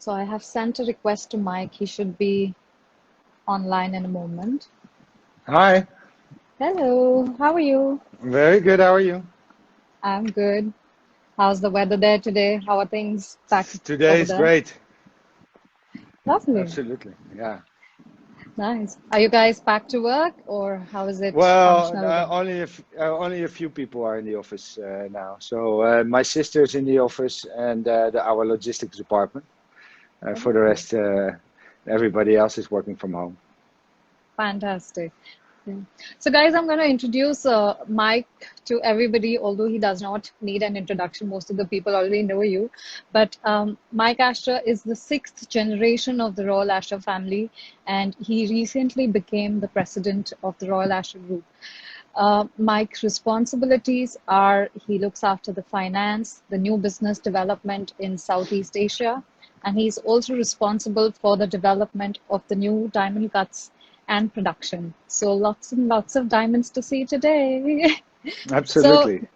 So I have sent a request to Mike. He should be online in a moment. Hi, Hello, how are you? very good. How are you? I'm good. How's the weather there today? How are things back Today over is there? great. Lovely. Absolutely. Yeah. Nice. Are you guys back to work or how is it Well, functional again? only a few people are in the office now. So my sister's in the office and our logistics department. For the Oh, rest, everybody else is working from home. fantastic. Yeah. So, guys, I'm going to introduce Mike to everybody, although he does not need an introduction. Most of the people already know you. But Mike Asscher is the sixth generation of the Royal Asscher family, and he recently became the president of the Royal Asscher Group. Mike's responsibilities are he looks after the finance, the new business development in Southeast Asia, and he's also responsible for the development of the new diamond cuts and production. So lots and lots of diamonds to see today. So, Absolutely.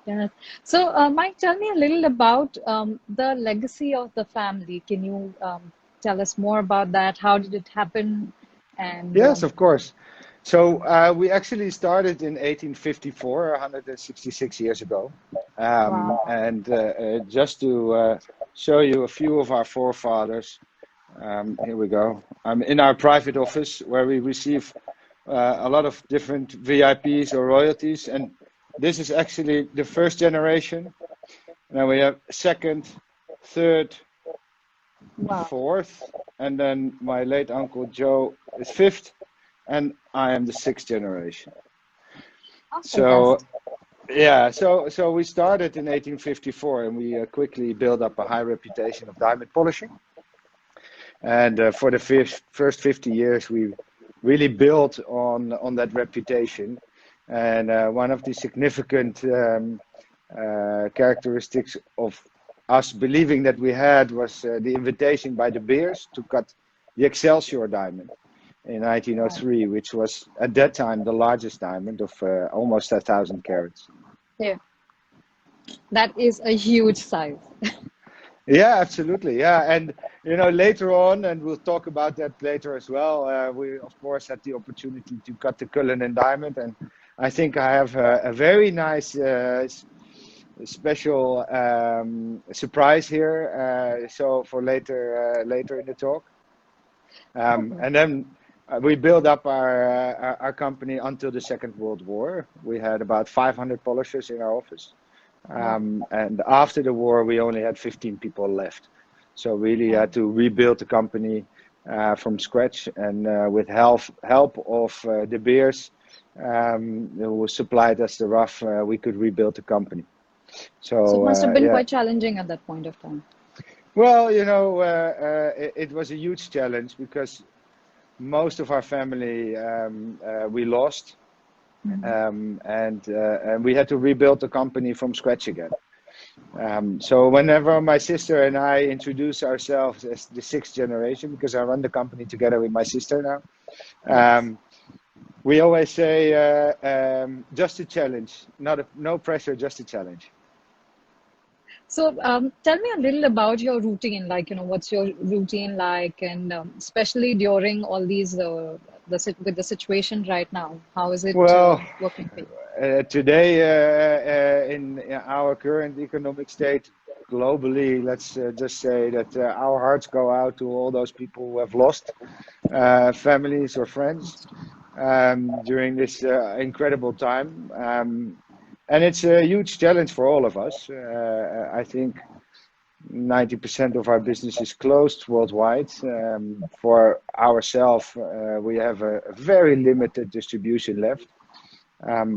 yeah. So, Mike, tell me a little about the legacy of the family. Can you tell us more about that? How did it happen? And Yes, of course. So we actually started in 1854, 166 years ago. wow. Just to show you a few of our forefathers, here we go. I'm in our private office where we receive a lot of different VIPs or royalties. And this is actually the first generation. Now we have second, third, Wow. fourth, and then my late uncle Joe is fifth, and I am the sixth generation. Oh, So fantastic. yeah, so we started in 1854, and we quickly built up a high reputation of diamond polishing. And for the first 50 years, we really built on that reputation. And one of the significant characteristics of us believing that we had was the invitation by De Beers to cut the Excelsior diamond in Wow. 1903, which was at that time the largest diamond of almost 1,000 carats. Yeah, that is a huge size. Yeah, absolutely. Yeah, and later on, and we'll talk about that later as well. We of course had the opportunity to cut the Cullinan Diamond, and I think I have a very nice special surprise here. So for later in the talk, Oh, and then we built up our company until the Second World War. We had about 500 polishers in our office. wow. And after the war, we only had 15 people left. So really Wow. had to rebuild the company from scratch, and with help of De Beers, who supplied us the rough, we could rebuild the company. So it So must have been yeah, quite challenging at that point of time. well, it was a huge challenge because most of our family we lost, and we had to rebuild the company from scratch again. So whenever my sister and I introduce ourselves as the sixth generation, because I run the company together with my sister now, Yes. we always say just a challenge, no pressure, just a challenge. So tell me a little about your routine, like, what's your routine like, and especially during all these, with the situation right now, how is it Well, working for you? today in our current economic state globally, let's just say that our hearts go out to all those people who have lost families or friends during this incredible time. And it's a huge challenge for all of us. I think 90% of our business is closed worldwide. For ourselves, we have a very limited distribution left. Our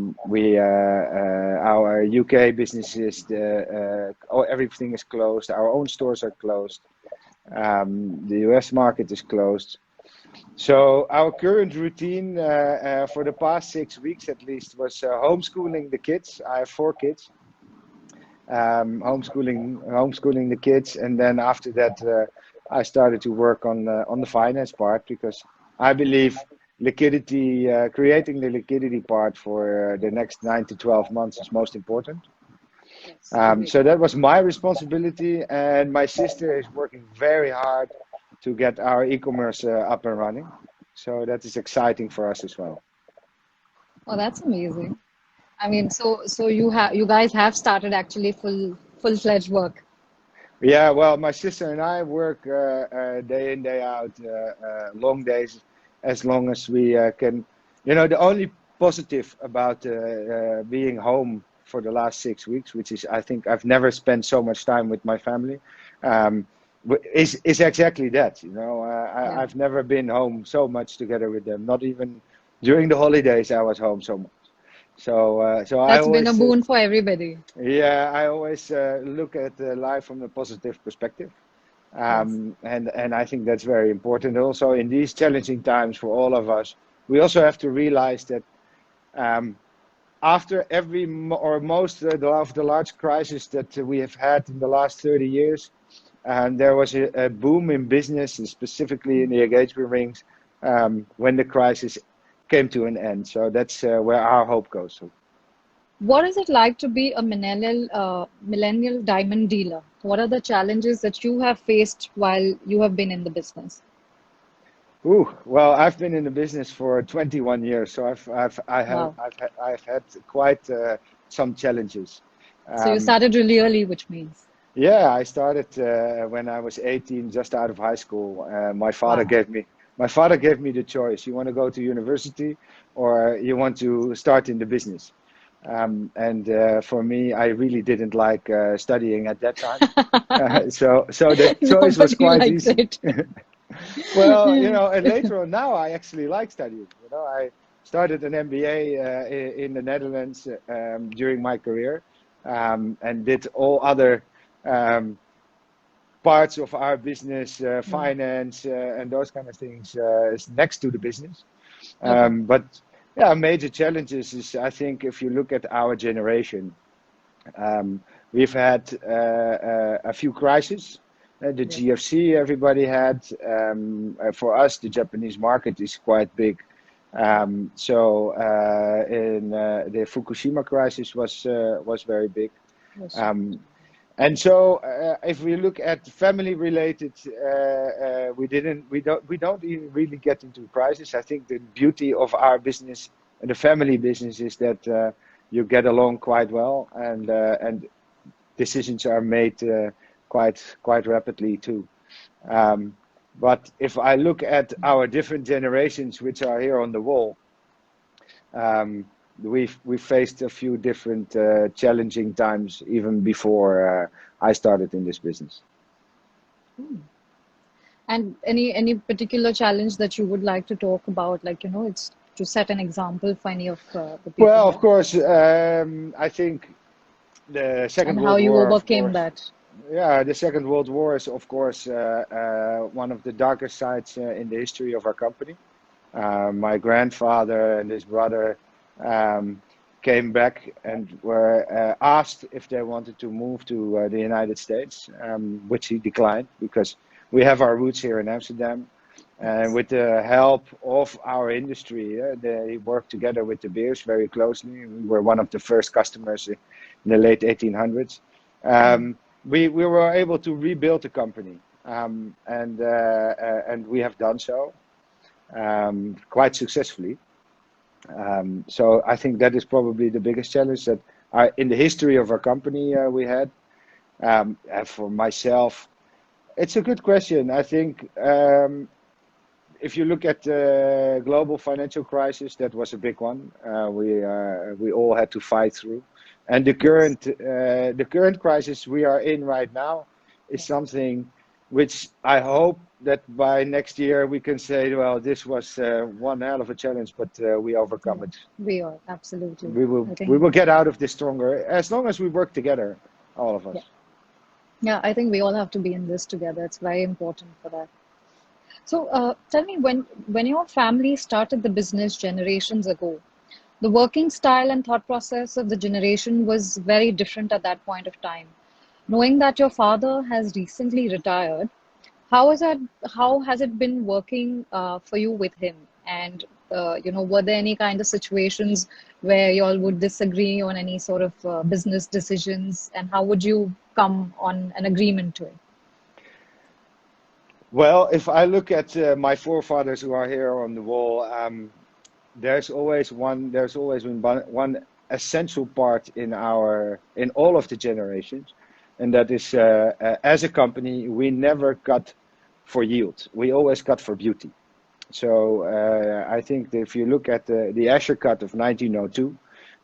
UK business is everything is closed. Our own stores are closed. The US market is closed. So our current routine for the past 6 weeks at least was homeschooling the kids. I have 4 kids. Homeschooling the kids, and then after that, I started to work on the finance part because I believe liquidity, creating the liquidity part for the next 9 to 12 months is most important. Yes, agree. So that was my responsibility, and my sister is working very hard to get our e-commerce up and running. So that is exciting for us as well. Oh, that's amazing. I mean, so you guys have started actually full-fledged work. Yeah, well, my sister and I work day in, day out, long days, as long as we can. You know, the only positive about being home for the last 6 weeks, which is, I think, I've never spent so much time with my family, um, is exactly that. You know, Yeah, I've never been home so much together with them. Not even during the holidays, I was home so much. So I that's been a always boon for everybody. yeah, I always look at life from a positive perspective. Yes. And I think that's very important. Also, in these challenging times for all of us, we also have to realize that um, after every or most of the large crisis that we have had in the last 30 years, there was a boom in business, and specifically in the engagement rings, when the crisis came to an end. So that's where our hope goes. So, What is it like to be a millennial diamond dealer? What are the challenges that you have faced while you have been in the business? ooh, well, I've been in the business for 21 years, so Wow. I've had quite some challenges. So you Um, started really early, which means, yeah, I started when I was 18, just out of high school. wow. My father gave me the choice. You want to go to university, or you want to start in the business? And For me, I really didn't like studying at that time. So the choice was Nobody quite likes easy. it. Well, you know, and later on now I actually like studying. You know, I started an MBA in the Netherlands during my career, and did all other um, parts of our business, Yeah. finance, and those kind of things next to the business. Okay. But yeah, major challenges is, I think, if you look at our generation, um, we've had a few crises. The Yes. GFC everybody had. For us, the Japanese market is quite big. In The Fukushima crisis was very big. Yes. Um, if we look at family related, we don't even really get into crisis. I think the beauty of our business and the family business is that you get along quite well, and decisions are made quite rapidly too. Um, but if I look at our different generations, which are here on the wall, um, we've faced a few different challenging times even before I started in this business. Hmm. And any particular challenge that you would like to talk about, like, it's to set an example for any of the people Well, of here, course, I think the Second and how World you War, of overcame course. that. Yeah, the Second World War is, of course, one of the darkest sides in the history of our company. My grandfather and his brother um, came back and were asked if they wanted to move to the United States, which he declined because we have our roots here in Amsterdam. And Yes. with the help of our industry, they worked together with De Beers very closely. We were one of the first customers in the late 1800s. Mm. We were able to rebuild the company, and we have done so quite successfully. So I think that is probably the biggest challenge that in the history of our company we had. And for myself, it's a good question. I think if you look at the global financial crisis, that was a big one. We all had to fight through, and Yes. the current crisis we are in right now is something which I hope that by next year we can say, well, this was one hell of a challenge, but we overcome Yeah. it. We are absolutely. I We think. will get out of this stronger as long as we work together, all of Yeah. us. Yeah. I think we all have to be in this together. It's very important for that. So, tell me, when your family started the business generations ago, the working style and thought process of the generation was very different at that point of time. Knowing that your father has recently retired, how is that, how has it been working for you with him? And were there any kind of situations where y'all would disagree on any sort of business decisions, and how would you come on an agreement to it? Well, if I look at my forefathers who are here on the wall, there's always been one essential part in all of the generations, and that is as a company we never cut for yield. We always cut for beauty. So I think that if you look at the Asscher-Cut of 1902,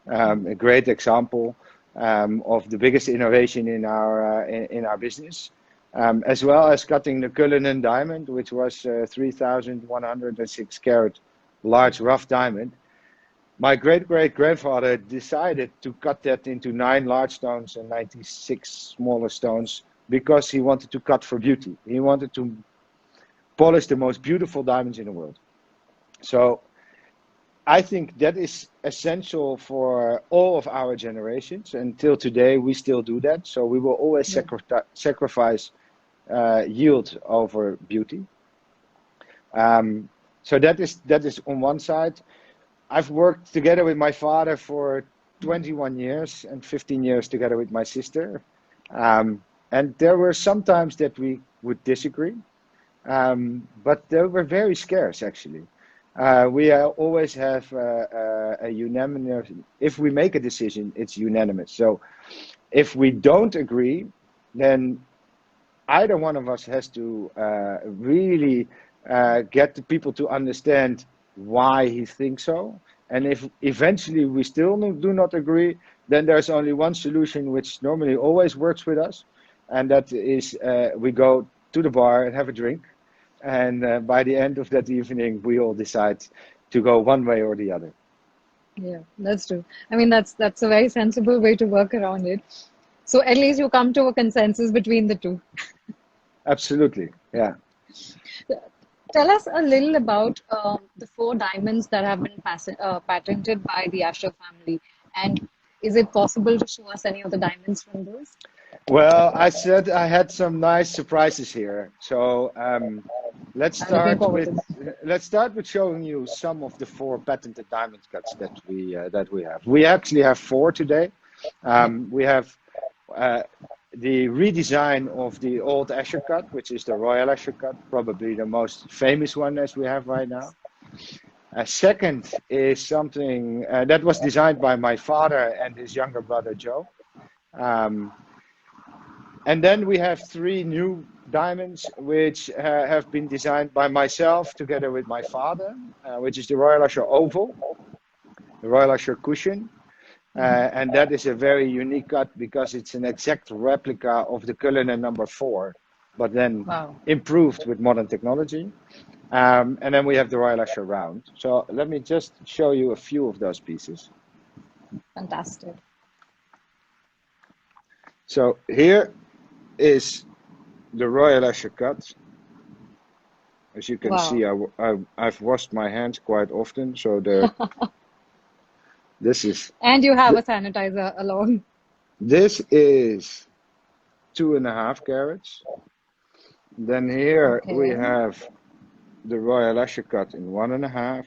a great example of the biggest innovation in our business. As well as cutting the Cullinan Diamond, which was 3,106 carat large rough diamond. My great-great-grandfather decided to cut that into 9 large stones and 96 smaller stones because he wanted to cut for beauty. He wanted to polish the most beautiful diamonds in the world. So I think that is essential for all of our generations. Until today, we still do that. So we will always sacrifice yield over beauty. So that is on one side. I've worked together with my father for 21 years and 15 years together with my sister. And there were some times that we would disagree, but they were very scarce actually. We always have a unanimous, if we make a decision, it's unanimous. So if we don't agree, then either one of us has to really get the people to understand why he thinks so. And if eventually we still do not agree, then there's only one solution which normally always works with us. And that is we go to the bar and have a drink. And by the end of that evening, we all decide to go one way or the other. Yeah, that's true. I mean, that's a very sensible way to work around it. So at least you come to a consensus between the two. Absolutely, yeah. Tell us a little about the 4 diamonds that have been patented by the Asscher family. And is it possible to show us any of the diamonds from those? Well, I said I had some nice surprises here. So let's start with showing you some of the 4 patented diamond cuts that we have. We actually have 4 today. We have the redesign of the old Asscher-Cut, which is the Royal Asscher-Cut, probably the most famous one as we have right now. Second is something that was designed by my father and his younger brother Joe. And then we have 3 new diamonds which have been designed by myself together with my father, which is the Royal Asscher Oval, the Royal Asscher Cushion. And that is a very unique cut because it's an exact replica of the Cullinan number 4, but then improved with modern technology. And then we have the Royal Asscher Round. So let me just show you a few of those pieces. Fantastic. So here is the Royal Asscher-Cut. As you can see, I've washed my hands quite often, so this is. And you have a sanitizer along. This is 2.5 carats. Then here we have the Royal Asscher-Cut in 1.5,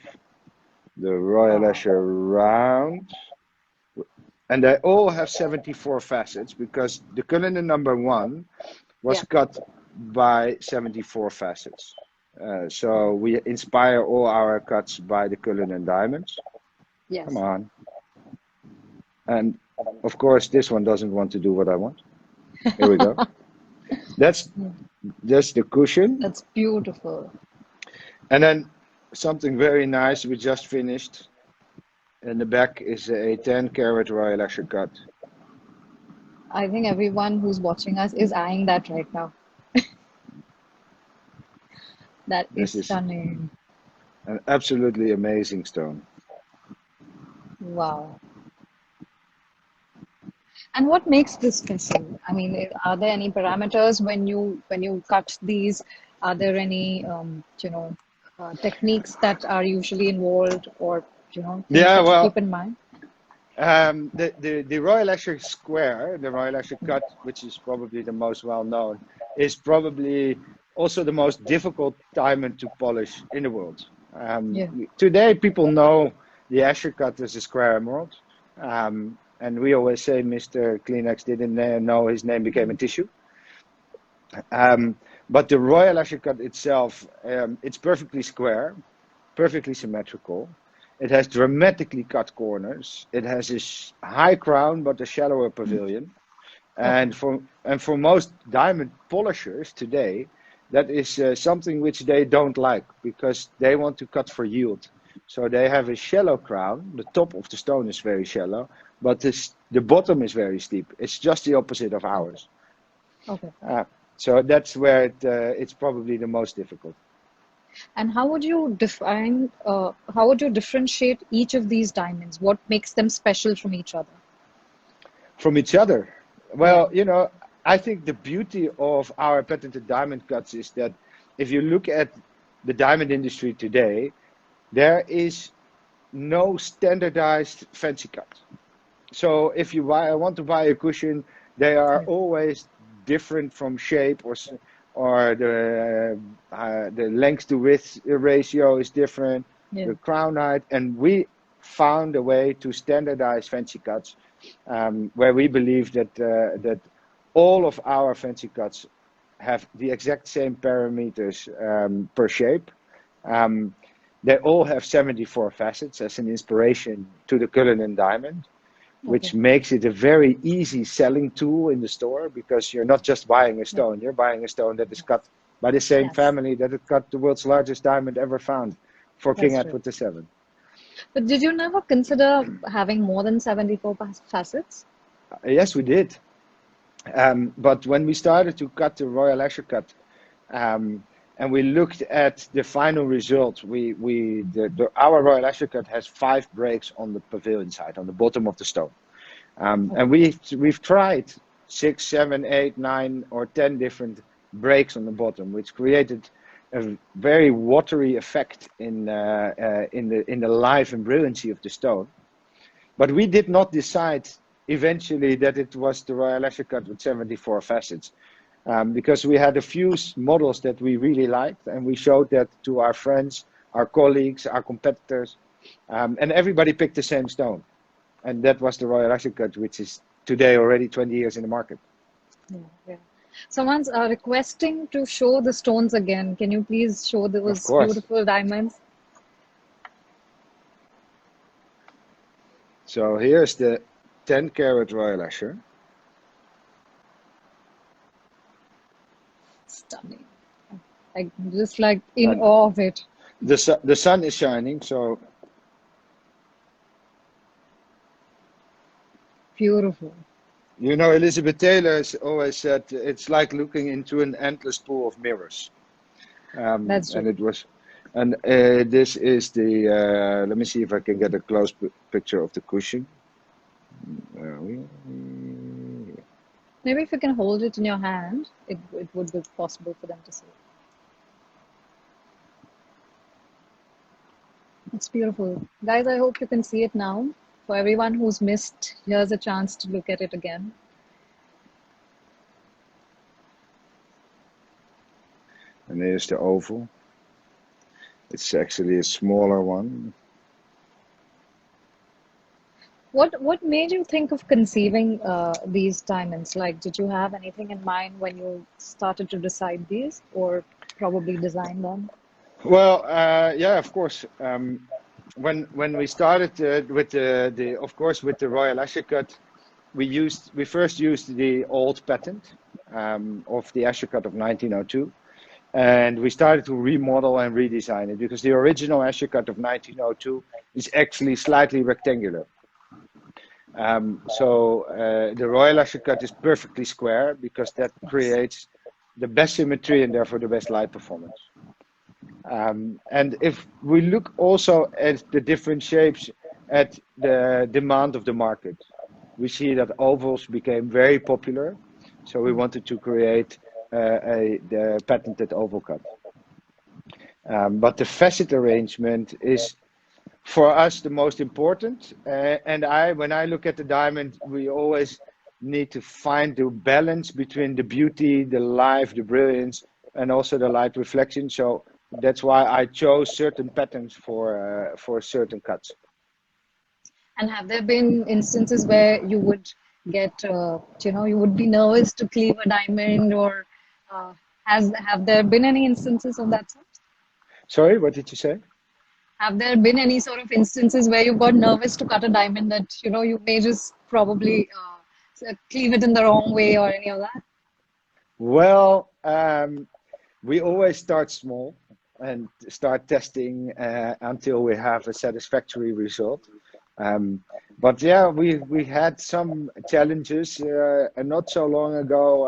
the Royal Asscher Round. And they all have 74 facets because the Cullinan number 1 was cut by 74 facets. So we inspire all our cuts by the Cullinan diamonds. Yes. Come on. And of course, this one doesn't want to do what I want. Here we go. That's just the cushion. That's beautiful. And then something very nice we just finished. In the back is a 10 carat Royal Asscher-Cut. I think everyone who's watching us is eyeing that right now. That is stunning. An absolutely amazing stone. Wow. And what makes this special? I mean, are there any parameters when you cut these? Are there any techniques that are usually involved, or things that you keep in mind? The Royal Asscher Square, the Royal Asscher-Cut, which is probably the most well known, is probably also the most difficult diamond to polish in the world. Yeah. Today, people know the Asscher-Cut as a square emerald. And we always say Mr. Kleenex didn't know his name became a tissue. But the Royal Asscher-Cut itself, it's perfectly square, perfectly symmetrical. It has dramatically cut corners. It has a high crown, but a shallower pavilion. And for most diamond polishers today, that is something which they don't like because they want to cut for yield. So they have a shallow crown. The top of the stone is very shallow, but the bottom is very steep. It's just the opposite of ours. Okay. So that's where it's probably the most difficult. And how would you differentiate each of these diamonds? What makes them special from each other? From each other? Well, you know, I think the beauty of our patented diamond cuts is that if you look at the diamond industry today, there is no standardized fancy cut. So if you want to buy a cushion, they are always different from shape or the length to width ratio is different, the crown height, and we found a way to standardize fancy cuts, where we believe that all of our fancy cuts have the exact same parameters per shape. They all have 74 facets as an inspiration to the Cullinan Diamond, which makes it a very easy selling tool in the store because you're not just buying a stone, you're buying a stone that is cut by the same family that had cut the world's largest diamond ever found for King Edward VII. But did you never consider having more than 74 facets? Yes, we did. But when we started to cut the Royal Asscher-Cut, and we looked at the final result, our Royal Asscher-Cut has 5 breaks on the pavilion side, on the bottom of the stone. And we've tried 6, 7, 8, 9, or 10 different breaks on the bottom, which created a very watery effect in the life and brilliancy of the stone. But we did not decide eventually that it was the Royal Asscher-Cut with 74 facets. Because we had a few models that we really liked, and we showed that to our friends, our colleagues, our competitors, and everybody picked the same stone. And that was the Royal Asscher-Cut, which is today already 20 years in the market. Yeah. Someone's requesting to show the stones again. Can you please show those beautiful diamonds? So here's the 10 carat Royal Asscher. Stunning. I'm just like in awe of it. The sun is shining, so beautiful. You know, Elizabeth Taylor has always said it's like looking into an endless pool of mirrors. That's true. And it was, and this is the. Let me see if I can get a close picture of the cushion. Maybe if you can hold it in your hand, it would be possible for them to see. It's beautiful. Guys, I hope you can see it now. For everyone who's missed, here's a chance to look at it again. And here's the oval. It's actually a smaller one. What made you think of conceiving these diamonds? Like, did you have anything in mind when you started to decide these, or probably design them? Well, yeah, of course. When we started with with the Royal Asscher-Cut, we first used the old patent of the Asscher-Cut of 1902, and we started to remodel and redesign it because the original Asscher-Cut of 1902 is actually slightly rectangular. The Royal Asscher-Cut is perfectly square because that creates the best symmetry and therefore the best light performance. And if we look also at the different shapes at the demand of the market, we see that ovals became very popular. So we wanted to create the patented oval cut. But the facet arrangement is for us the most important. When I look at the diamond, we always need to find the balance between the beauty, the life, the brilliance, and also the light reflection. So that's why I chose certain patterns for certain cuts. And have there been instances where you would get, you would be nervous to cleave a diamond, or have there been any instances of that sort? Sorry, what did you say? Have there been any sort of instances where you got nervous to cut a diamond that, you may just probably cleave it in the wrong way or any of that? Well, we always start small and start testing until we have a satisfactory result. But yeah, we had some challenges. And not so long ago,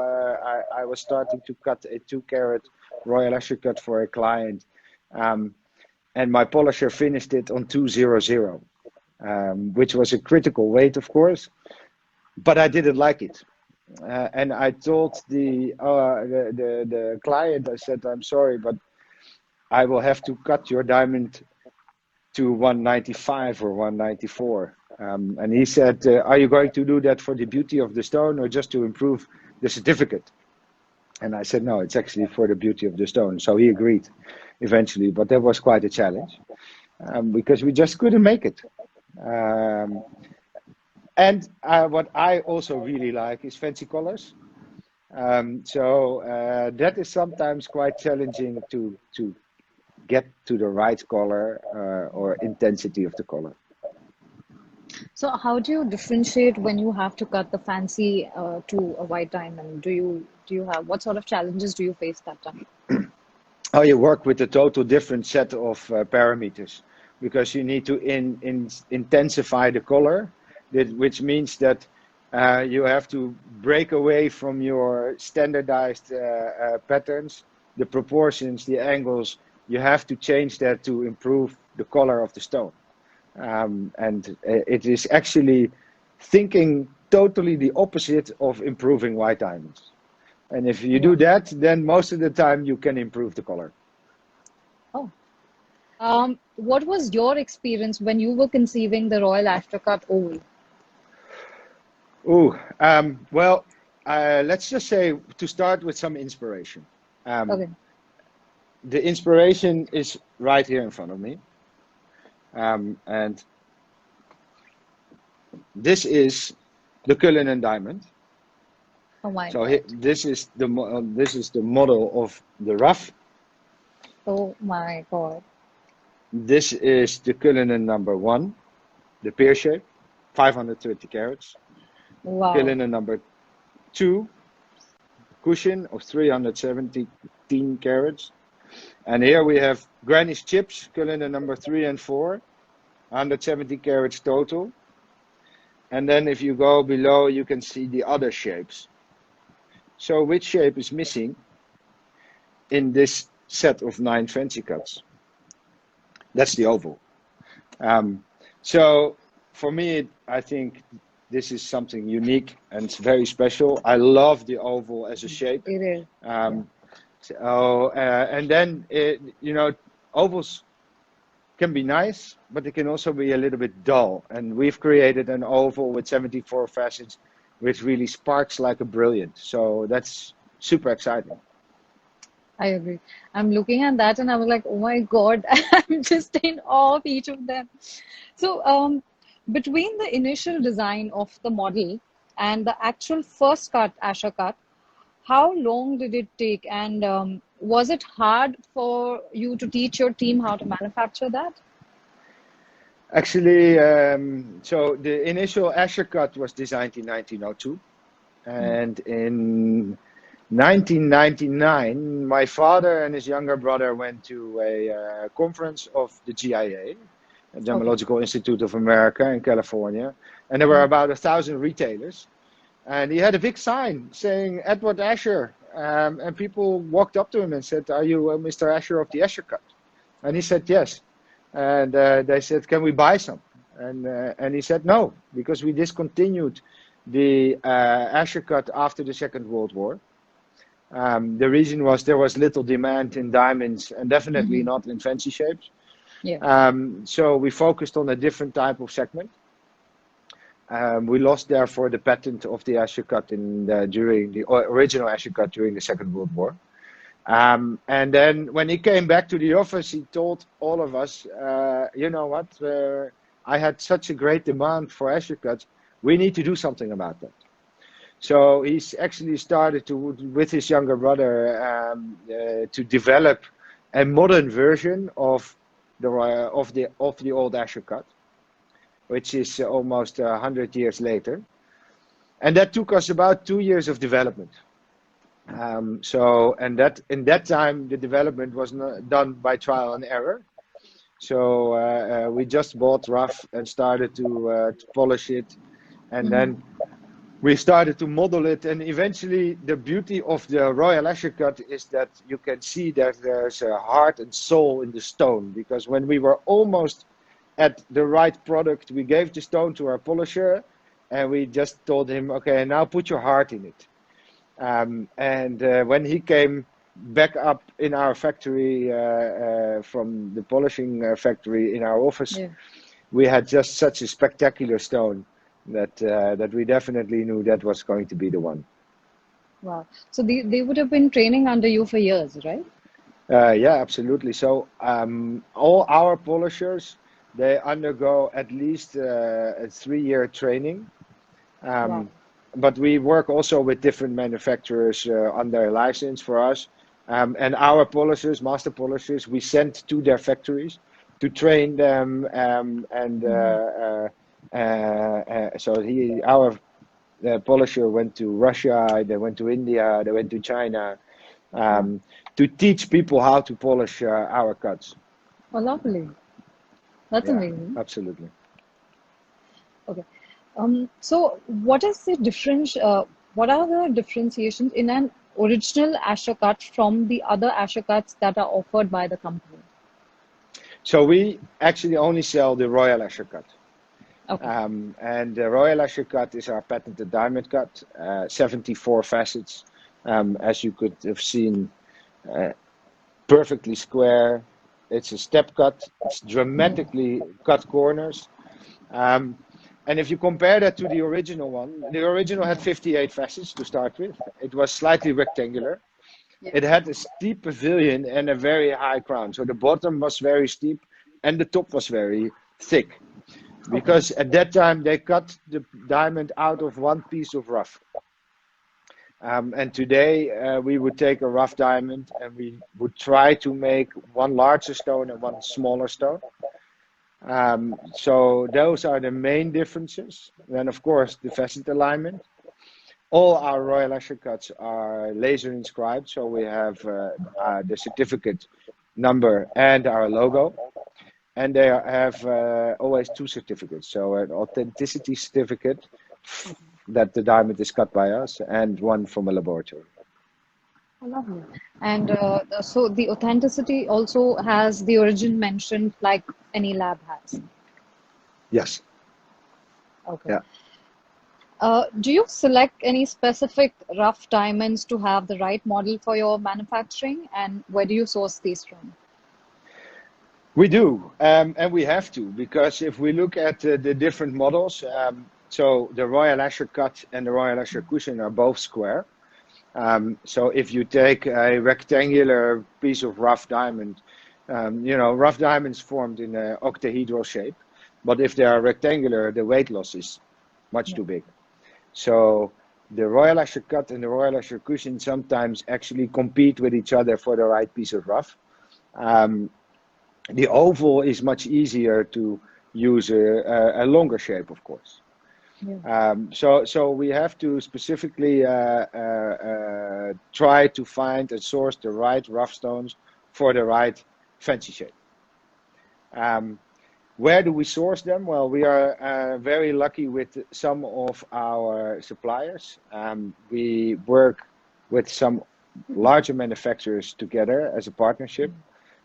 I was starting to cut a 2-carat Royal Asscher-Cut for a client, and my polisher finished it on 200, which was a critical weight, of course. But I didn't like it. And I told the client, I said, I'm sorry, but I will have to cut your diamond to 195 or 194. And he said, are you going to do that for the beauty of the stone or just to improve the certificate? And I said, no, it's actually for the beauty of the stone. So he agreed eventually, but that was quite a challenge because we just couldn't make it. And what I also really like is fancy colors. So that is sometimes quite challenging to get to the right color or intensity of the color. So how do you differentiate when you have to cut the fancy to a white diamond? Do you have, what sort of challenges do you face that time? Oh, you work with a total different set of parameters because you need to intensify the color, which means that you have to break away from your standardized patterns, the proportions, the angles. You have to change that to improve the color of the stone. And it is actually thinking totally the opposite of improving white diamonds. And if you do that, then most of the time you can improve the color. Oh. What was your experience when you were conceiving the Royal Astrakhan oval? Well, let's just say to start with some inspiration. Okay. The inspiration is right here in front of me. And this is the Cullinan Diamond. Oh my So God. this is the model of the rough. Oh my God. This is the Cullinan number 1, the pear shape, 530 carats. Wow. Cullinan number 2, cushion of 317 carats. And here we have Greenwich chips, Cullinan number 3 and 4, 170 carats total. And then if you go below, you can see the other shapes. So which shape is missing in this set of 9 fancy cuts? That's the oval. So for me, I think this is something unique and it's very special. I love the oval as a shape. It is. And then, ovals can be nice, but they can also be a little bit dull. And we've created an oval with 74 facets, which really sparks like a brilliant. So that's super exciting. I agree. I'm looking at that and I was like, oh my God, I'm just in awe of each of them. So, between the initial design of the model and the actual first cut, Asscher-Cut, how long did it take? And was it hard for you to teach your team how to manufacture that? Actually, so the initial Asscher-Cut was designed in 1902. And in 1999, my father and his younger brother went to a conference of the GIA, the Gemological Institute of America in California. And there were about 1,000 retailers. And he had a big sign saying Edward Asscher. And people walked up to him and said, are you Mr. Asscher of the Asscher-Cut? And he said, yes. And they said, can we buy some? And he said, no, because we discontinued the Asscher-Cut after the Second World War. The reason was there was little demand in diamonds and definitely not in fancy shapes. Yeah. So we focused on a different type of segment. We lost therefore the patent of the Asscher-Cut during the original Asscher-Cut during the Second World War. And then when he came back to the office, he told all of us, you know what, I had such a great demand for Asscher-Cut. We need to do something about that. So he's actually started to, with his younger brother, to develop a modern version of the old Asscher-Cut, which is almost 100 years later. And that took us about 2 years of development. So, and that in that time, the development was not done by trial and error. So we just bought rough and started to polish it, and then we started to model it. And eventually, the beauty of the Royal Asscher-Cut is that you can see that there's a heart and soul in the stone. Because when we were almost at the right product, we gave the stone to our polisher, and we just told him, "Okay, now put your heart in it." When he came back up in our factory from the polishing factory in our office, we had just such a spectacular stone that we definitely knew that was going to be the one. Wow. So they would have been training under you for years, right? Yeah, absolutely. So all our polishers, they undergo at least a 3-year training. Wow. But we work also with different manufacturers under license for us. And our polishers, master polishers, we send to their factories to train them. So our polisher went to Russia, they went to India, they went to China to teach people how to polish our cuts. Oh, lovely. That's amazing. Absolutely. Okay. So what is the difference? What are the differentiations in an original Asscher-Cut from the other Asscher-Cuts that are offered by the company? So we actually only sell the Royal Asscher-Cut. Okay. And the Royal Asscher-Cut is our patented diamond cut, 74 facets, as you could have seen, perfectly square. It's a step cut. It's dramatically cut corners. And if you compare that to the original one, the original had 58 facets to start with. It was slightly rectangular. It had a steep pavilion and a very high crown. So the bottom was very steep and the top was very thick. Because at that time they cut the diamond out of one piece of rough. And today we would take a rough diamond and we would try to make one larger stone and one smaller stone. So those are the main differences. Then of course the facet alignment. All our Royal Asscher-Cuts are laser inscribed, so we have the certificate number and our logo. And they have always 2 certificates, so an authenticity certificate that the diamond is cut by us and one from a laboratory. Oh, lovely. And so the authenticity also has the origin mentioned like any lab has. Yes. Okay. Yeah. Do you select any specific rough diamonds to have the right model for your manufacturing, and where do you source these from? We do, and we have to, because if we look at the different models, so the Royal Asscher-Cut and the Royal Asscher-Cushion are both square. So if you take a rectangular piece of rough diamond, rough diamonds formed in an octahedral shape, but if they are rectangular, the weight loss is much too big. So the Royal Asscher-Cut and the Royal Asscher-Cushion sometimes actually compete with each other for the right piece of rough. The oval is much easier to use a longer shape, of course. Yeah. So we have to specifically try to find and source the right rough stones for the right fancy shape. Where do we source them? Well, we are very lucky with some of our suppliers. We work with some larger manufacturers together as a partnership.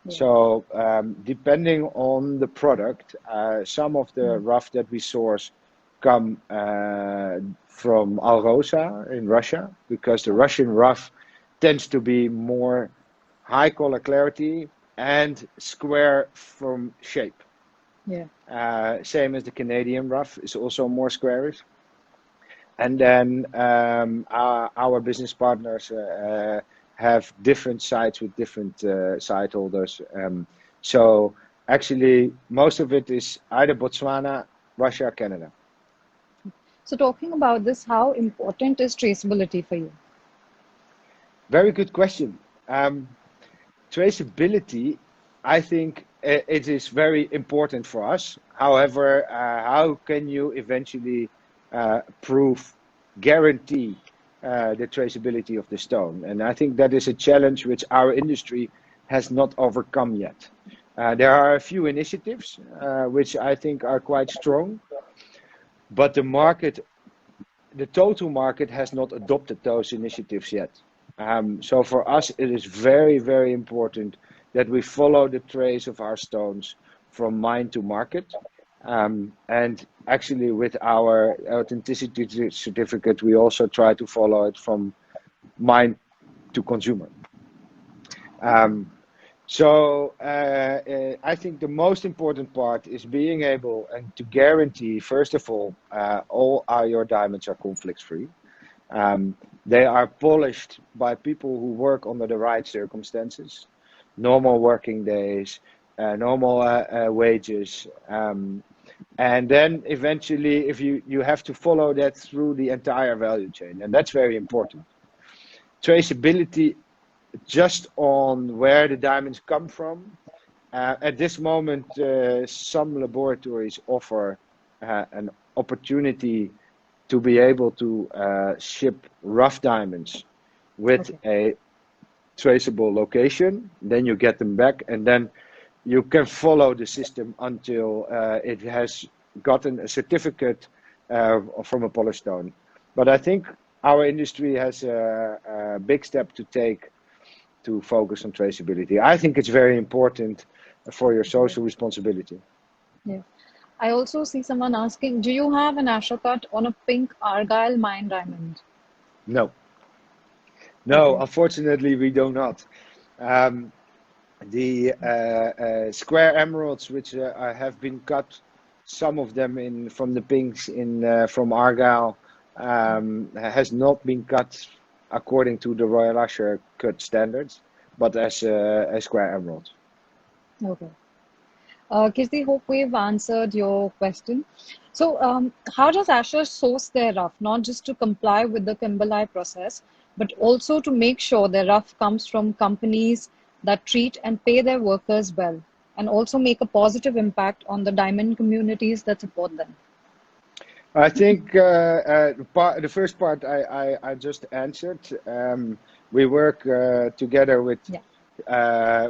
So depending on the product, some of the rough that we source come from Alrosa in Russia, because the Russian rough tends to be more high color clarity and square from shape. Yeah. Same as the Canadian rough is also more squarish. And then our business partners have different sites with different site holders. So actually, most of it is either Botswana, Russia, Canada. So talking about this, how important is traceability for you? Very good question. Traceability, I think it is very important for us. However, how can you eventually guarantee the traceability of the stone? And I think that is a challenge which our industry has not overcome yet. There are a few initiatives which I think are quite strong, but the total market has not adopted those initiatives yet. So for us, it is very, very important that we follow the trace of our stones from mine to market. And actually, with our authenticity certificate, we also try to follow it from mine to consumer. So I think the most important part is being able and to guarantee, first of all your diamonds are conflict free. They are polished by people who work under the right circumstances, normal working days, normal wages, and then eventually, if you have to follow that through the entire value chain, and that's very important. Traceability, just on where the diamonds come from. At this moment, some laboratories offer an opportunity to be able to ship rough diamonds with a traceable location. Then you get them back, and then you can follow the system until it has gotten a certificate from a polished stone. But I think our industry has a big step to take to focus on traceability. I think it's very important for your social responsibility. Yeah. I also see someone asking, do you have an Asscher-Cut on a pink argyle mine diamond? No, Okay. unfortunately, we do not. The square emeralds, which have been cut, some of them from the pinks from argyle, has not been cut according to the Royal Asscher-Cut standards, but as a square emerald. Okay. Kirti, hope we've answered your question. So, how does Asscher source their rough, not just to comply with the Kimberlite process, but also to make sure their rough comes from companies that treat and pay their workers well, and also make a positive impact on the diamond communities that support them? I think the first part I just answered. We work together with. Yeah.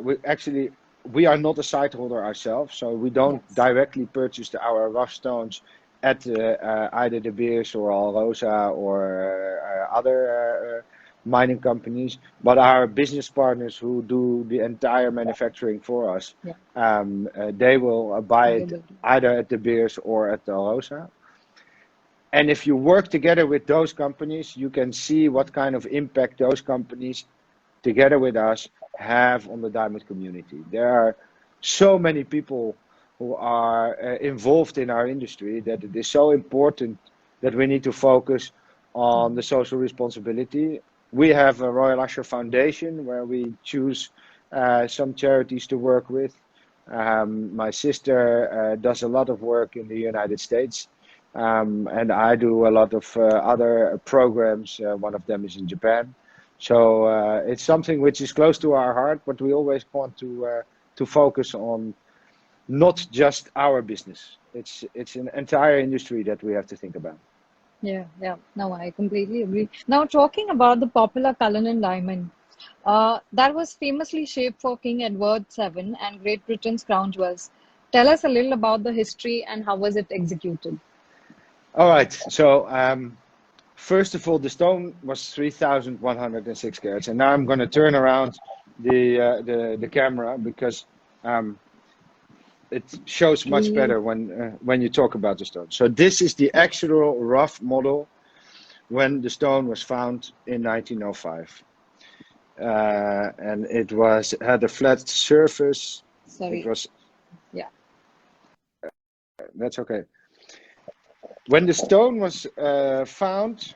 We are not a site holder ourselves, so we don't Yes. directly purchase our rough stones at either De Beers or Alrosa or other mining companies, but our business partners who do the entire manufacturing for us. Yeah. They will buy it either at De Beers or at Alrosa. And if you work together with those companies, you can see what kind of impact those companies, together with us, have on the diamond community. There are so many people who are involved in our industry that it is so important that we need to focus on the social responsibility. We have a Royal Asscher Foundation where we choose some charities to work with. My sister does a lot of work in the United States. And I do a lot of other programs. One of them is in Japan. So it's something which is close to our heart, but we always want to focus on not just our business. It's an entire industry that we have to think about. Yeah. No, I completely agree. Now, talking about the popular Cullinan Diamond, that was famously shaped for King Edward VII and Great Britain's crown jewels. Tell us a little about the history and how was it executed? All right. So first of all, the stone was 3,106 carats, and now I'm going to turn around the camera because it shows much better when you talk about the stone. So this is the actual rough model when the stone was found in 1905, and it had a flat surface. Sorry. It was. Yeah. That's okay. When the stone was found,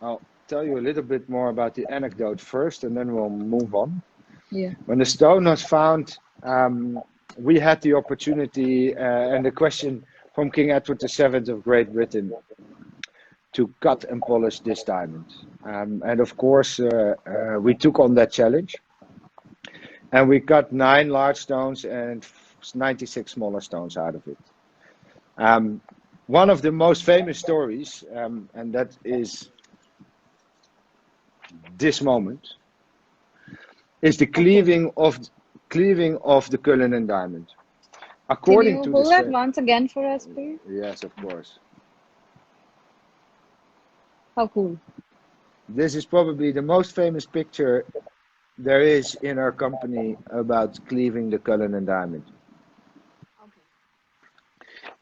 I'll tell you a little bit more about the anecdote first, and then we'll move on. Yeah. When the stone was found, we had the opportunity and the question from King Edward VII of Great Britain to cut and polish this diamond. And of course, we took on that challenge. And we cut 9 large stones and 96 smaller stones out of it. One of the most famous stories, and that is this moment, is the cleaving of the Cullinan Diamond. According Can to you hold that the once again for us, please? yes, of course. How cool. This is probably the most famous picture there is in our company about cleaving the Cullinan Diamond.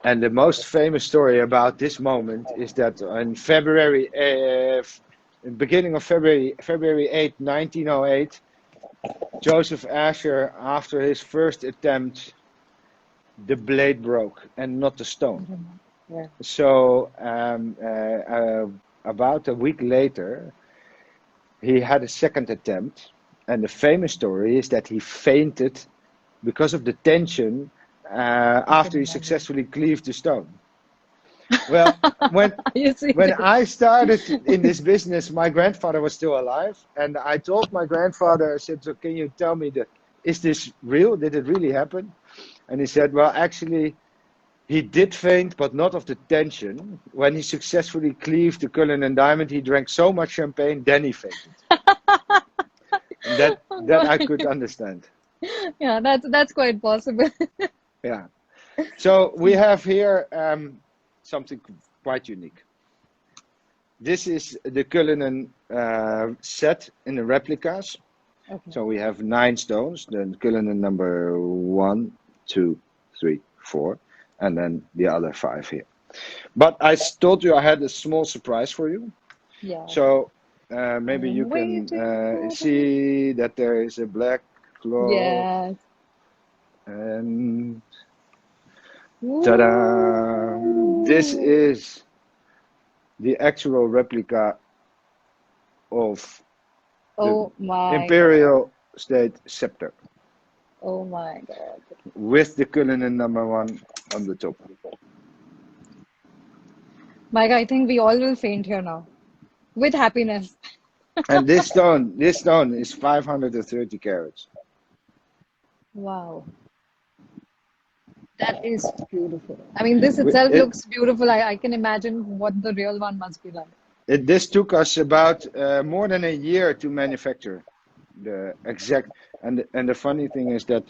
And the most famous story about this moment is that in February, beginning of February 8, 1908, Joseph Asscher, after his first attempt, the blade broke and not the stone. Yeah. So about a week later, he had a second attempt, and the famous story is that he fainted because of the tension after he successfully cleaved the stone. Well, when I started in this business, my grandfather was still alive, and I told my grandfather, I said, "So can you tell me is this real? Did it really happen?" And he said, "Well, actually, he did faint, but not of the tension. When he successfully cleaved the Cullinan Diamond, he drank so much champagne, then he fainted." And that I could understand. Yeah, that's quite possible. Yeah. So we have here something quite unique. This is the Cullinan set in the replicas. Okay. So we have 9 stones, then Cullinan number 1, 2, 3, 4, and then the other 5 here. But I told you I had a small surprise for you. Yeah. So maybe you can see that there is a black cloth. Yes. And ta-da! This is the actual replica of the Imperial State Scepter. Oh my God. With the Cullinan number 1 on the top. Mike, I think we all will faint here now. With happiness. And this stone is 530 carats. Wow. That is beautiful. I mean, this itself looks beautiful. I can imagine what the real one must be like. This took us about more than a year to manufacture the exact. And the funny thing is that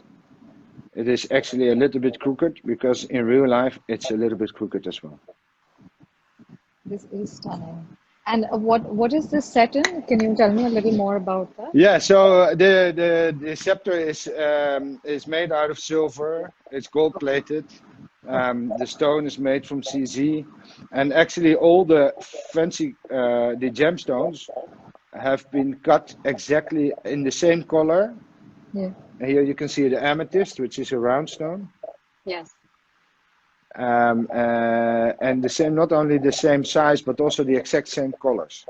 it is actually a little bit crooked, because in real life it's a little bit crooked as well. This is stunning. And what is this set in? Can you tell me a little more about that? Yeah, so the scepter is made out of silver. It's gold plated. The stone is made from CZ, and actually all the fancy the gemstones have been cut exactly in the same color. Yeah. Here you can see the amethyst, which is a round stone. Yes. And the same, not only the same size, but also the exact same colors.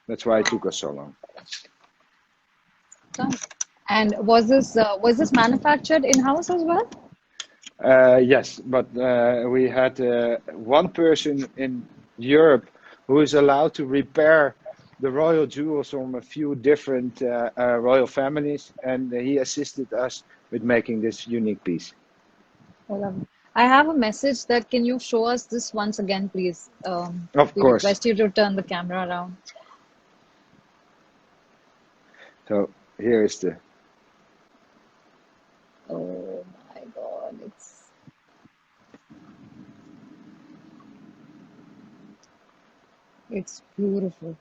That's why it took us so long. And was this manufactured in-house as well? Yes, but we had one person in Europe who is allowed to repair the royal jewels from a few different royal families, and he assisted us with making this unique piece. I have a message that can you show us this once again, please? Of we course. request you to turn the camera around. So here is the. Oh my God, it's beautiful.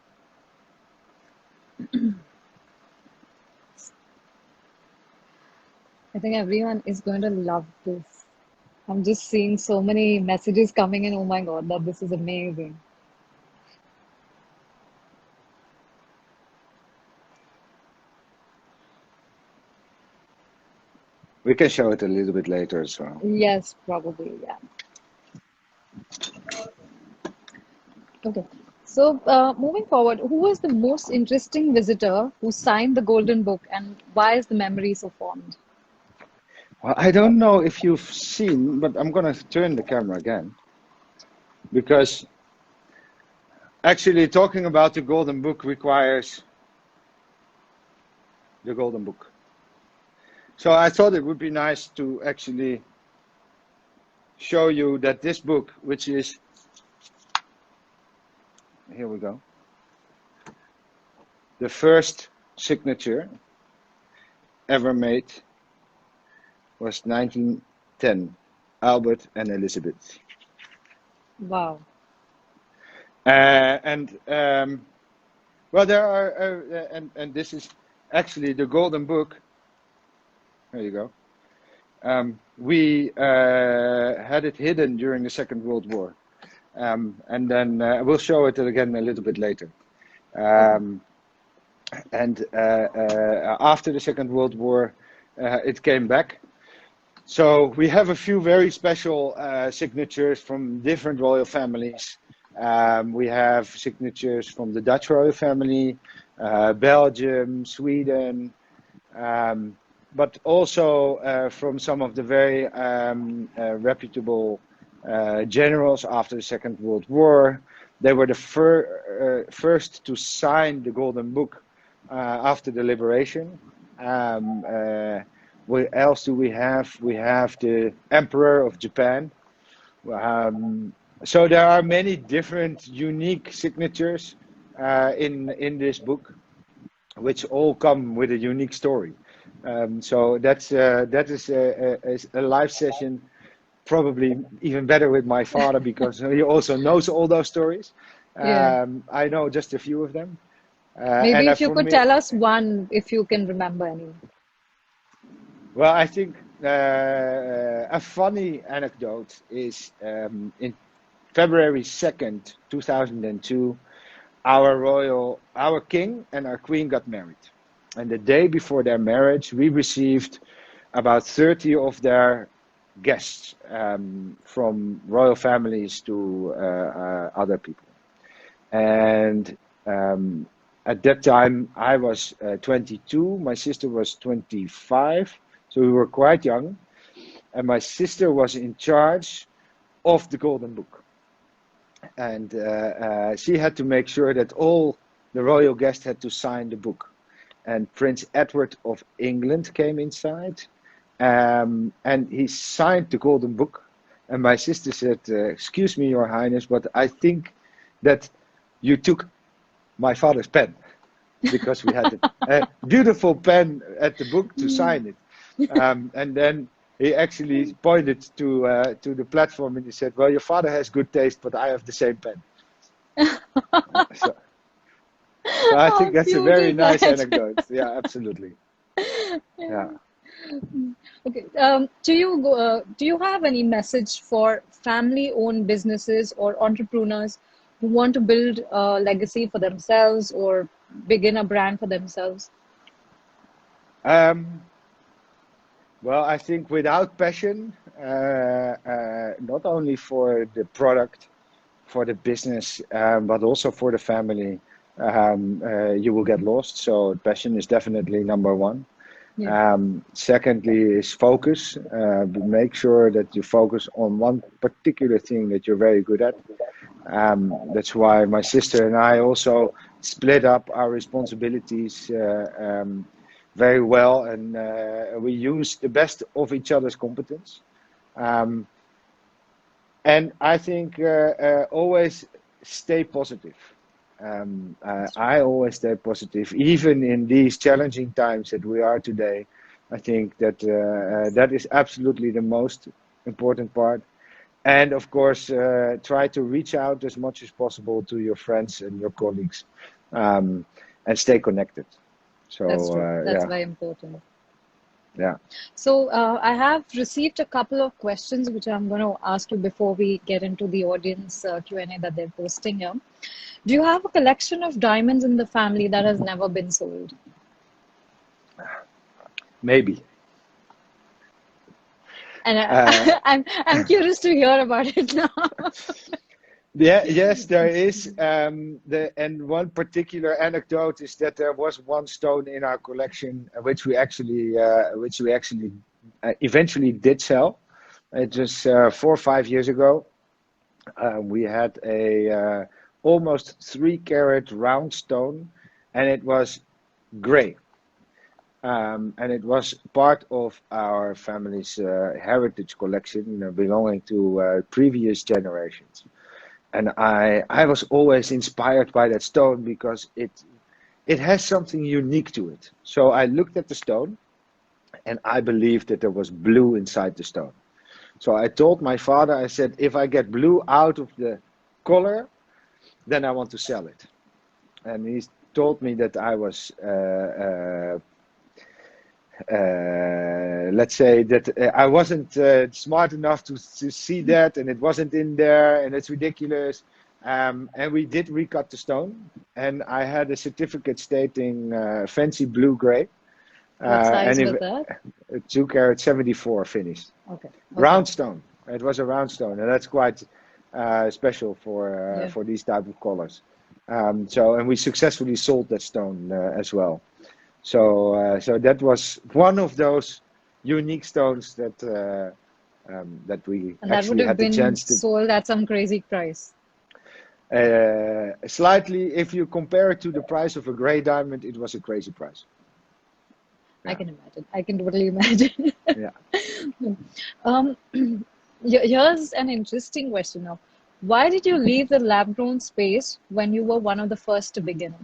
I think everyone is going to love this. I'm just seeing so many messages coming in. Oh my God, that this is amazing. We can show it a little bit later as well. Yes, probably, yeah. Okay, So, moving forward, who was the most interesting visitor who signed the Golden Book, and why is the memory so fond? Well, I don't know if you've seen, but I'm going to turn the camera again because actually talking about the Golden Book requires the Golden Book. So I thought it would be nice to actually show you that this book, which is, here we go, the first signature ever made was 1910, Albert and Elizabeth. Wow. Well, there are, and this is actually the Golden Book. There you go. We had it hidden during the Second World War, and then we'll show it again a little bit later. After the Second World War, it came back. So we have a few very special signatures from different royal families. We have signatures from the Dutch royal family, Belgium, Sweden, but also from some of the very reputable generals after the Second World War. They were the first to sign the Golden Book after the liberation. What else do we have? We have the Emperor of Japan. So there are many different unique signatures in this book, which all come with a unique story. So that is a live session, probably even better with my father because he also knows all those stories. Yeah. I know just a few of them. Maybe if you could tell us one, if you can remember any. Well, I think a funny anecdote is in February 2nd, 2002, our king and our queen got married. And the day before their marriage, we received about 30 of their guests from royal families to other people. And at that time, I was 22, my sister was 25, so we were quite young. And my sister was in charge of the Golden Book. And she had to make sure that all the royal guests had to sign the book. And Prince Edward of England came inside, and he signed the Golden Book. And my sister said, "Excuse me, Your Highness, but I think that you took my father's pen, because we had a beautiful pen at the book to sign it." And then he actually pointed to the platform and he said, "Well, your father has good taste, but I have the same pen." So I think that's a very nice anecdote. Yeah, absolutely. Yeah. Okay. Do you have any message for family-owned businesses or entrepreneurs who want to build a legacy for themselves or begin a brand for themselves? Well, I think without passion, not only for the product, for the business, but also for the family, you will get lost. So passion is definitely number one. Yeah. Secondly is focus. Make sure that you focus on one particular thing that you're very good at. That's why my sister and I also split up our responsibilities very well, and we use the best of each other's competence. And I think always stay positive. I always stay positive, even in these challenging times that we are today. I think that that is absolutely the most important part. And of course, try to reach out as much as possible to your friends and your colleagues, and stay connected. So That's true. That's yeah, very important. yeah. So I have received a couple of questions which I'm going to ask you before we get into the audience Q&A that they're posting here. Do you have a collection of diamonds in the family that has never been sold? Maybe. And I'm curious to hear about it now. Yeah, yes, there is. And one particular anecdote is that there was one stone in our collection which we actually eventually did sell. It was 4 or 5 years ago. We had a almost 3 carat round stone, and it was gray. And it was part of our family's heritage collection, belonging to previous generations. And I was always inspired by that stone because it has something unique to it. So I looked at the stone, and I believed that there was blue inside the stone. So I told my father, I said, if I get blue out of the color, then I want to sell it. And he told me that I was, let's say that I wasn't smart enough to see that, and it wasn't in there, and it's ridiculous. And we did recut the stone, and I had a certificate stating fancy blue gray, What size and was that? 2 carat 74 finished. Okay. Round stone. It was a round stone, and that's quite special Yeah. for these type of colors. And we successfully sold that stone as well. So that was one of those unique stones that we And that would actually have had the been chance to. sold at some crazy price. Slightly, if you compare it to the price of a gray diamond, it was a crazy price. I Yeah, can imagine. I can totally imagine. yeah. Um, Here's an interesting question now. Why did you leave the lab-grown space when you were one of the first to begin?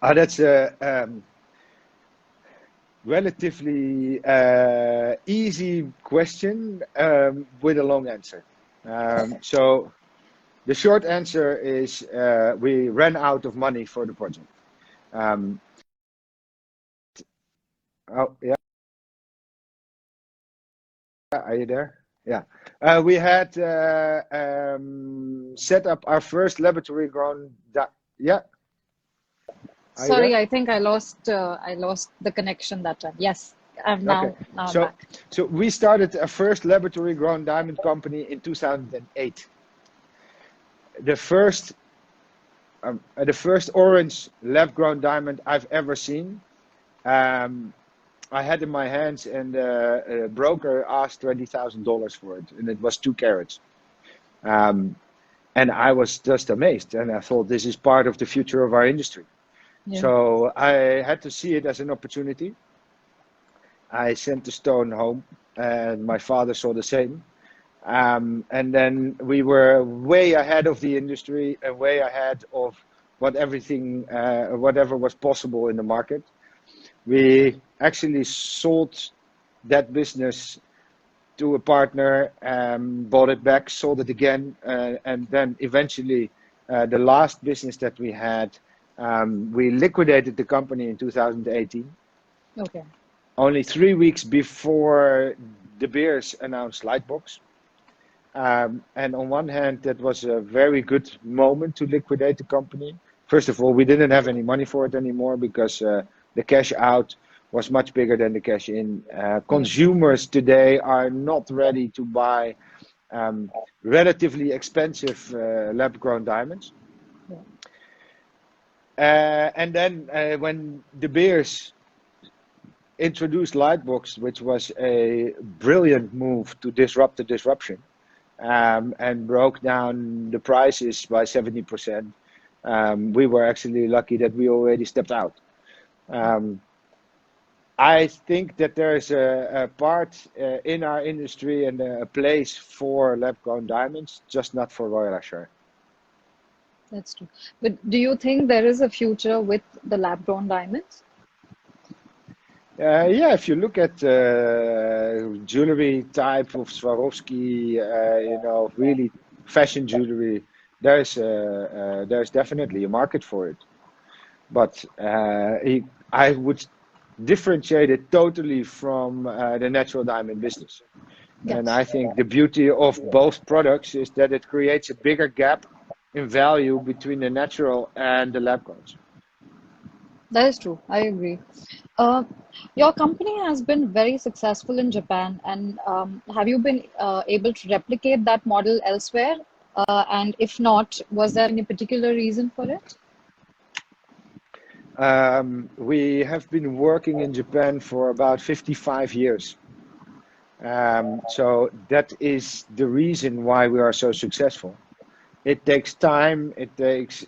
That's a relatively easy question with a long answer. So the short answer is we ran out of money for the project. Um, oh, yeah, are you there? Yeah. We had set up our first laboratory grown. Yeah, are you Sorry, there? I think I lost the connection that time. Yes, I'm Okay. I'm So, back. so we started a first laboratory grown diamond company in 2008. The first the first orange lab-grown diamond I've ever seen. Um, I had in my hands, and a broker asked $20,000 for it, and it was 2 carats. Um, and I was just amazed, and I thought this is part of the future of our industry. Yeah. So I had to see it as an opportunity. I sent the stone home, and my father saw the same. And then we were way ahead of the industry and way ahead of whatever was possible in the market. We actually sold that business to a partner, bought it back, sold it again, and then eventually the last business that we had, we liquidated the company in 2018. Okay. Only 3 weeks before De Beers announced Lightbox. And on one hand, that was a very good moment to liquidate the company. First of all, we didn't have any money for it anymore because the cash out was much bigger than the cash in. Yeah. Consumers today are not ready to buy relatively expensive lab-grown diamonds. Yeah. And then when De Beers introduced Lightbox, which was a brilliant move to disrupt the disruption, and broke down the prices by 70%. We were actually lucky that we already stepped out. I think that there is a part in our industry and a place for lab-grown diamonds, just not for Royal Asscher. That's true. But do you think there is a future with the lab-grown diamonds? Yeah, if you look at jewelry type of Swarovski, really fashion jewelry, there's definitely a market for it. But I would differentiate it totally from the natural diamond business. And Yes, I think the beauty of both products is that it creates a bigger gap in value between the natural and the lab grown. that is true. I agree. Uh, your company has been very successful in Japan, and have you been able to replicate that model elsewhere? And if not, was there any particular reason for it? We have been working in Japan for about 55 years. So that is the reason why we are so successful. It takes time, it takes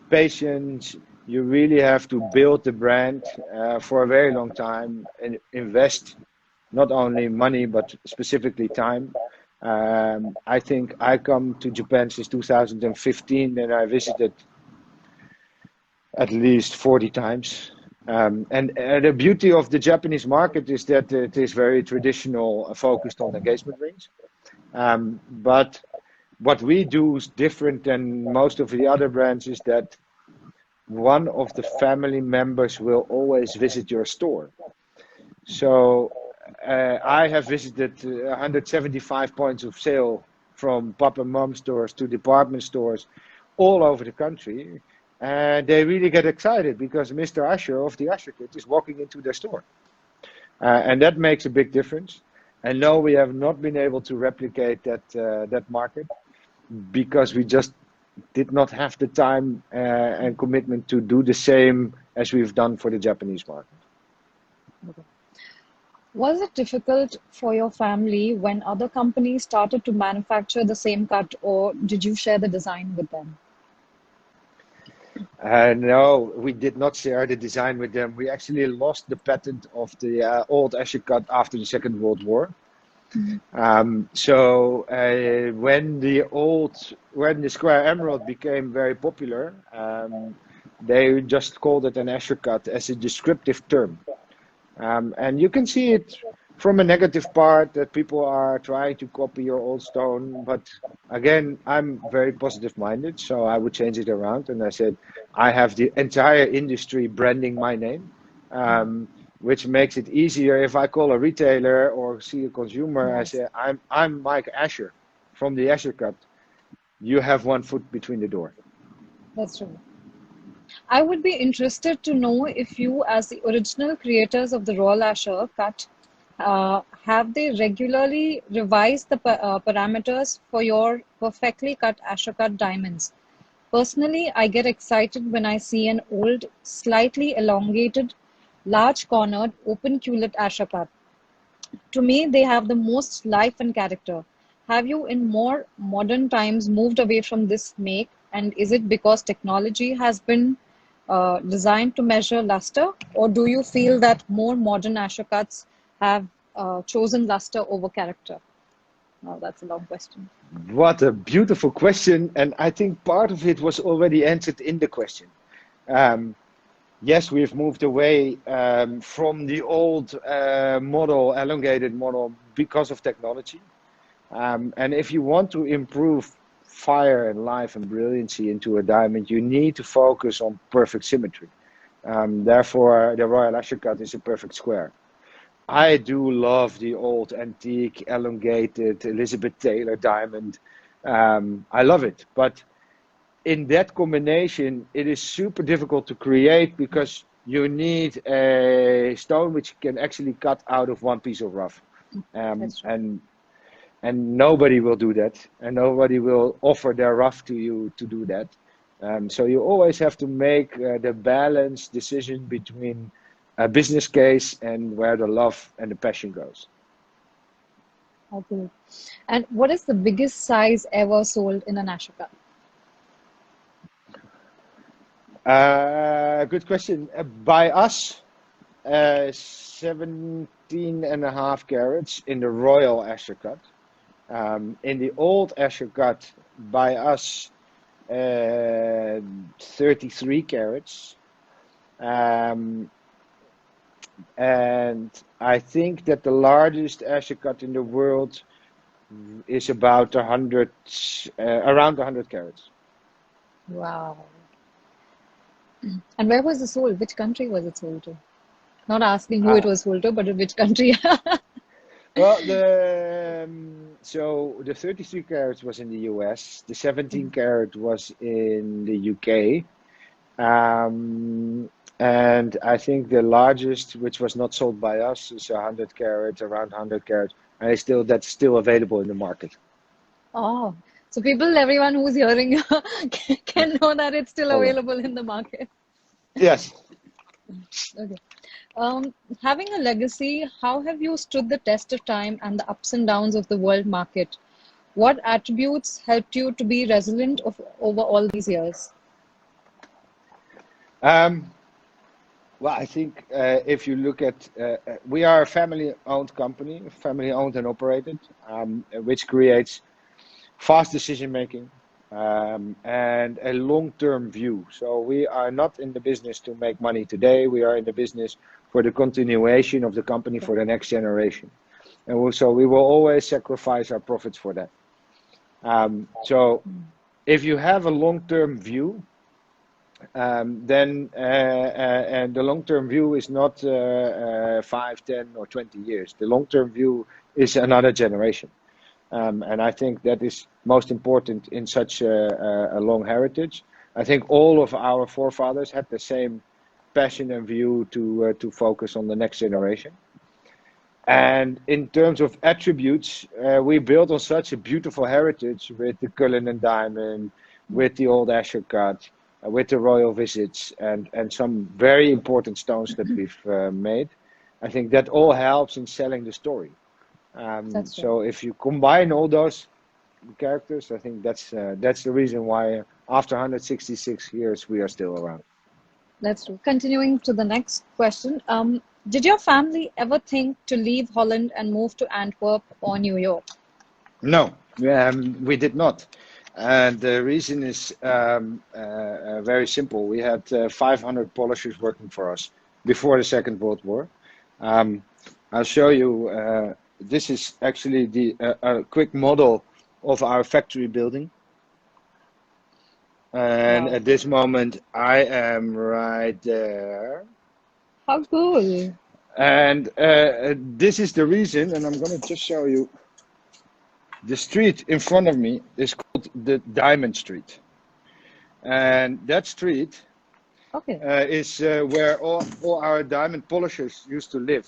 patience. You really have to build the brand for a very long time and invest not only money but specifically time. I think I come to Japan since 2015 and I visited at least 40 times. And the beauty of the Japanese market is that it is very traditional, focused on engagement rings. But what we do is different than most of the other brands is that one of the family members will always visit your store. So I have visited 175 points of sale from pop and mom stores to department stores all over the country. And they really get excited because Mr. Asscher of the Asscher-Cut is walking into their store. And that makes a big difference. And no, we have not been able to replicate that market because we just did not have the time and commitment to do the same as we've done for the Japanese market. Okay. Was it difficult for your family when other companies started to manufacture the same cut, or did you share the design with them? No, we did not share the design with them. We actually lost the patent of the old Asscher-Cut after the Second World War. So when the square emerald became very popular, they just called it an Asscher-Cut as a descriptive term. And you can see it from a negative part that people are trying to copy your old stone. But again, I'm very positive minded, so I would change it around. And I said, I have the entire industry branding my name, which makes it easier. If I call a retailer or see a consumer, I say, I'm Mike Asscher from the Asscher-Cut. You have 1 foot between the door. That's true. I would be interested to know if you, as the original creators of the Royal Asscher-Cut, have they regularly revised the parameters for your perfectly cut Asscher-Cut diamonds? Personally, I get excited when I see an old, slightly elongated, large cornered, open cullet Asscher-Cut. To me, they have the most life and character. Have you, in more modern times, moved away from this make? And is it because technology has been designed to measure luster? Or do you feel that more modern Asscher-Cuts have chosen luster over character? Now, that's a long question. What a beautiful question. And I think part of it was already answered in the question. Yes, we've moved away from the old model, elongated model, because of technology. And if you want to improve fire and life and brilliancy into a diamond, you need to focus on perfect symmetry. Therefore, the Royal Asscher-Cut is a perfect square. I do love the old antique elongated Elizabeth Taylor diamond. I love it, but in that combination, it is super difficult to create because you need a stone which can actually cut out of one piece of rough. And nobody will do that, and nobody will offer their rough to you to do that. So you always have to make the balanced decision between a business case and where the love and the passion goes. Okay. And what is the biggest size ever sold in an Asscher-Cut? Good question. By us, 17.5 carats in the Royal Asscher-Cut. In the old Asscher-Cut, by us, 33 carats. And I think that the largest Asscher-Cut in the world is about 100, around 100 carats. Wow. And where was it sold? Which country was it sold to? Not asking who it was sold to, but in which country? Well, so the 33 carats was in the US, the 17 carat was in the UK, and I think the largest, which was not sold by us, is 100 carats, around 100 carats, and that's still available in the market. Oh, so people, everyone who's hearing can know that it's still Hold on. available in the market. Yes. Okay. Having a legacy, how have you stood the test of time and the ups and downs of the world market? What attributes helped you to be resilient over all these years? Um, well, I think if you look at, we are a family-owned company, family-owned and operated, which creates fast decision making and a long-term view. So we are not in the business to make money today. We are in the business for the continuation of the company Yeah. for the next generation. And so we will always sacrifice our profits for that. So if you have a long-term view, then and the long-term view is not 5, 10, or 20 years. The long-term view is another generation. And I think that is most important in such a long heritage. I think all of our forefathers had the same passion and view to focus on the next generation. And in terms of attributes, we built on such a beautiful heritage with the Cullinan Diamond, with the old Asscher-Cut, with the royal visits, and some very important stones that we've made. I think that all helps in selling the story. That's true. So if you combine all those characters, I think that's the reason why after 166 years we are still around. That's true. Continuing to the next question, did your family ever think to leave Holland and move to Antwerp or New York? No, we did not. And the reason is very simple. We had 500 polishers working for us before the Second World War. I'll show you. This is actually a quick model of our factory building. And Wow. at this moment, I am right there. How cool. And this is the reason, and I'm going to just show you. The street in front of me is called the Diamond Street. And that street Okay. is where all our diamond polishers used to live.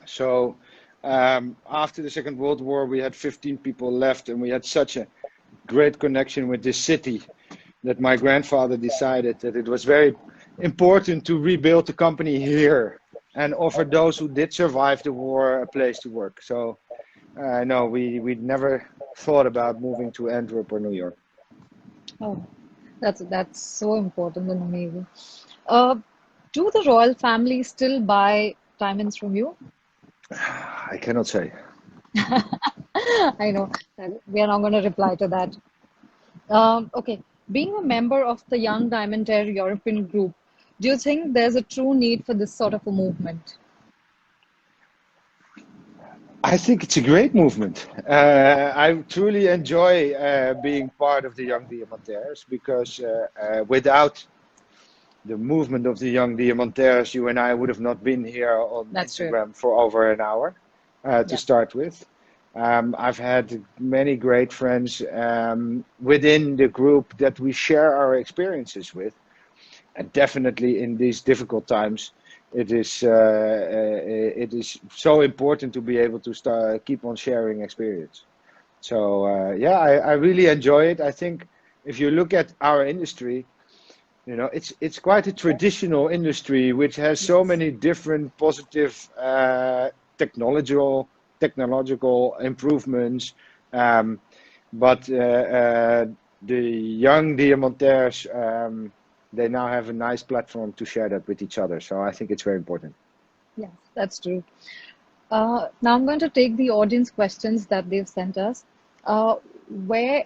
So after the Second World War, we had 15 people left, and we had such a great connection with this city that my grandfather decided that it was very important to rebuild the company here and offer those who did survive the war a place to work. So no, we never thought about moving to Antwerp or New York. Oh, that's so important and amazing. Uh, do the royal family still buy diamonds from you? I cannot say. I know that we are not going to reply to that. Okay, being a member of the Young Diamantaire European group, do you think there's a true need for this sort of a movement? I think it's a great movement. I truly enjoy being part of the Young Diamantaires because without the movement of the Young Diamantaires, you and I would have not been here on That's true. Instagram for over an hour to Yeah. start with. I've had many great friends within the group that we share our experiences with. And definitely in these difficult times, it is so important to be able to keep on sharing experience. So yeah, I really enjoy it. I think if you look at our industry, it's quite a traditional industry which has so Yes. many different positive technological improvements. But the young diamantaires, they now have a nice platform to share that with each other. So I think it's very important. Yes, that's true. Now I'm going to take the audience questions that they've sent us. Uh, where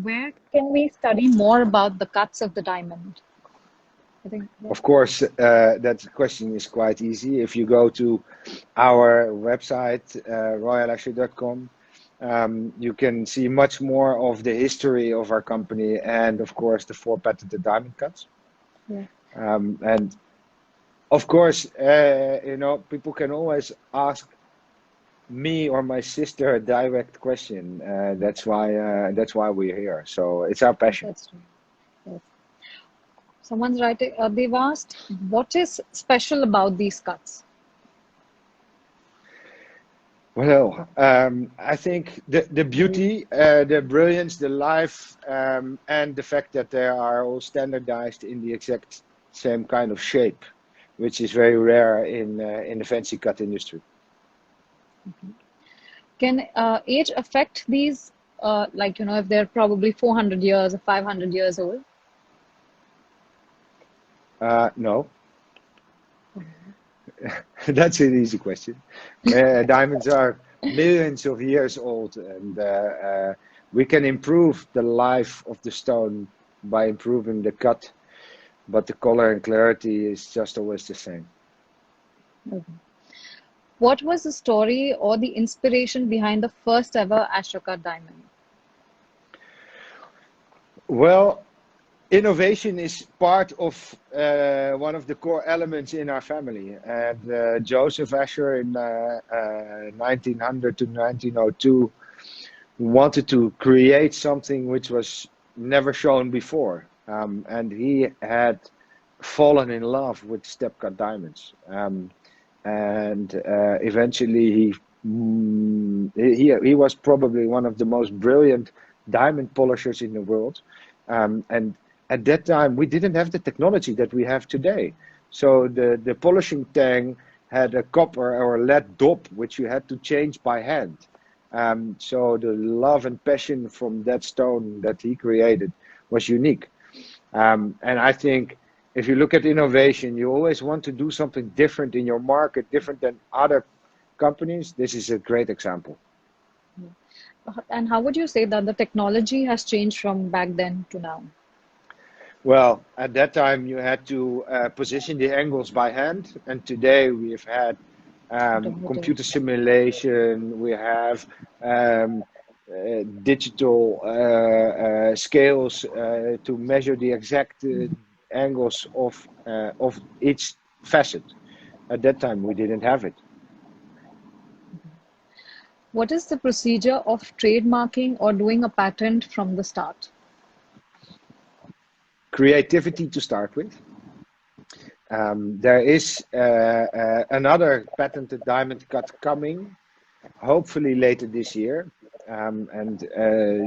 where can we study more about the cuts of the diamond? I think Of course, that question is quite easy. If you go to our website, royalasher.com, you can see much more of the history of our company and, of course, the 4 patented diamond cuts. yeah, And of course, people can always ask me or my sister a direct question. That's why we're here. So it's our passion. that's true. Yes. Someone's writing. They've asked, what is special about these cuts? Well, I think the beauty, the brilliance, the life, and the fact that they are all standardized in the exact same kind of shape, which is very rare in the fancy cut industry. Can age affect these, like, if they're probably 400 years or 500 years old? No, that's an easy question. Diamonds are millions of years old, and we can improve the life of the stone by improving the cut, but the color and clarity is just always the same. Okay. What was the story or the inspiration behind the first ever Asscher-Cut diamond? Well, innovation is part of one of the core elements in our family. And Joseph Asscher in 1900 to 1902 wanted to create something which was never shown before. And he had fallen in love with step cut diamonds. And eventually he was probably one of the most brilliant diamond polishers in the world. And at that time, we didn't have the technology that we have today. So the polishing tang had a copper or lead dop, which you had to change by hand. So the love and passion from that stone that he created was unique. And I think if you look at innovation, you always want to do something different in your market, different than other companies. This is a great example. And how would you say that the technology has changed from back then to now? Well, at that time you had to position the angles by hand, and today we've had computer simulation, we have digital scales to measure the exact angles of each facet. At that time we didn't have it. What is the procedure of trademarking or doing a patent from the start? Creativity to start with. There is another patented diamond cut coming, hopefully later this year. And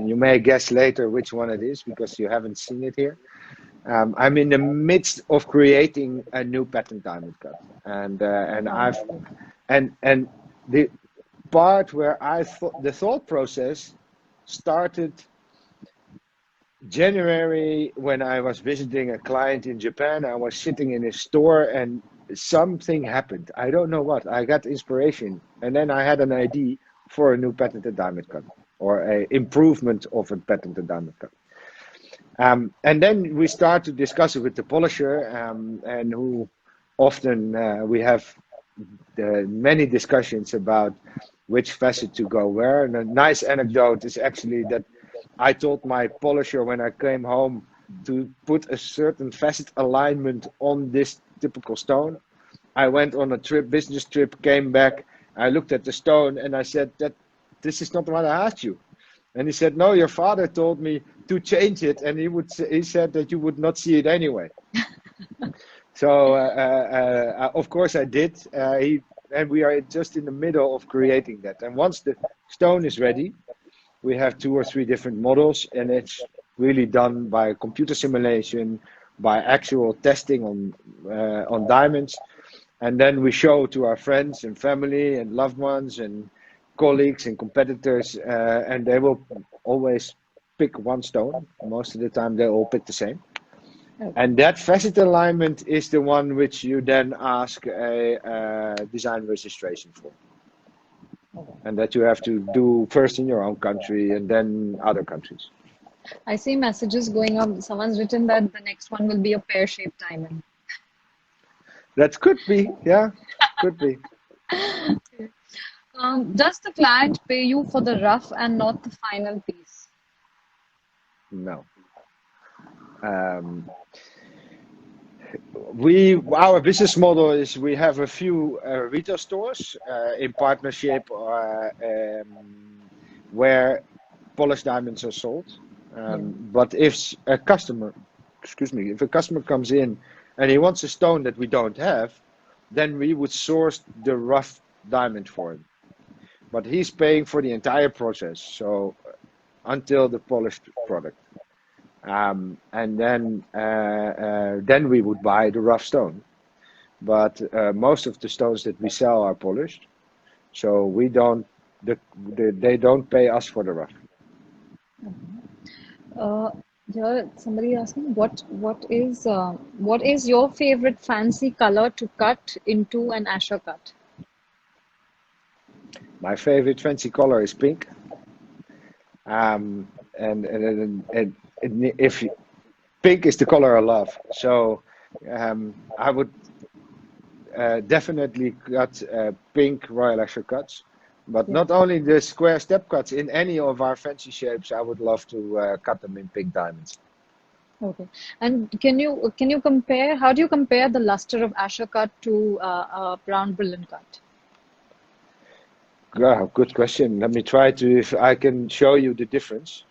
you may guess later which one it is because you haven't seen it here. I'm in the midst of creating a new patent diamond cut, and the part where I thought the thought process started January when I was visiting a client in Japan. I was sitting in his store and something happened. I don't know what. I got inspiration, and then I had an idea for a new patented diamond cut or a improvement of a patented diamond cut. And then we start to discuss it with the polisher, and who often we have many discussions about which facet to go where. And a nice anecdote is actually that I told my polisher when I came home to put a certain facet alignment on this typical stone. I went on a trip, business trip, came back, I looked at the stone and I said that this is not what I asked you. And he said, no, your father told me to change it, and he said that you would not see it anyway. So of course I did, and we are just in the middle of creating that. And once the stone is ready, we have 2 or 3 different models, and it's really done by computer simulation, by actual testing on diamonds, and then we show to our friends and family and loved ones and colleagues and competitors, and they will always pick one stone. Most of the time they all pick the same. Okay. And that facet alignment is the one which you then ask a design registration for. Okay. And that you have to do first in your own country and then other countries. I see messages going up. Someone's written that the next one will be a pear-shaped diamond. That could be, yeah, could be. Does the client pay you for the rough and not the final piece? No. Our business model is we have a few retail stores in partnership where polished diamonds are sold. But if a customer comes in and he wants a stone that we don't have, then we would source the rough diamond for him. but he's paying for the entire process. So until the polished product. And then we would buy the rough stone. But most of the stones that we sell are polished, so we don't. They don't pay us for the rough. Here somebody asking what is your favorite fancy color to cut into an Asscher-Cut? My favorite fancy color is pink. And if pink is the color I love, so I would definitely cut pink Royal Asscher-Cuts, but Yeah. not only the square step cuts. In any of our fancy shapes, I would love to cut them in pink diamonds. Okay. And can you compare, how do you compare the luster of Asscher-Cut to a brown brilliant cut? Good question. Let me try to, if I can show you the difference.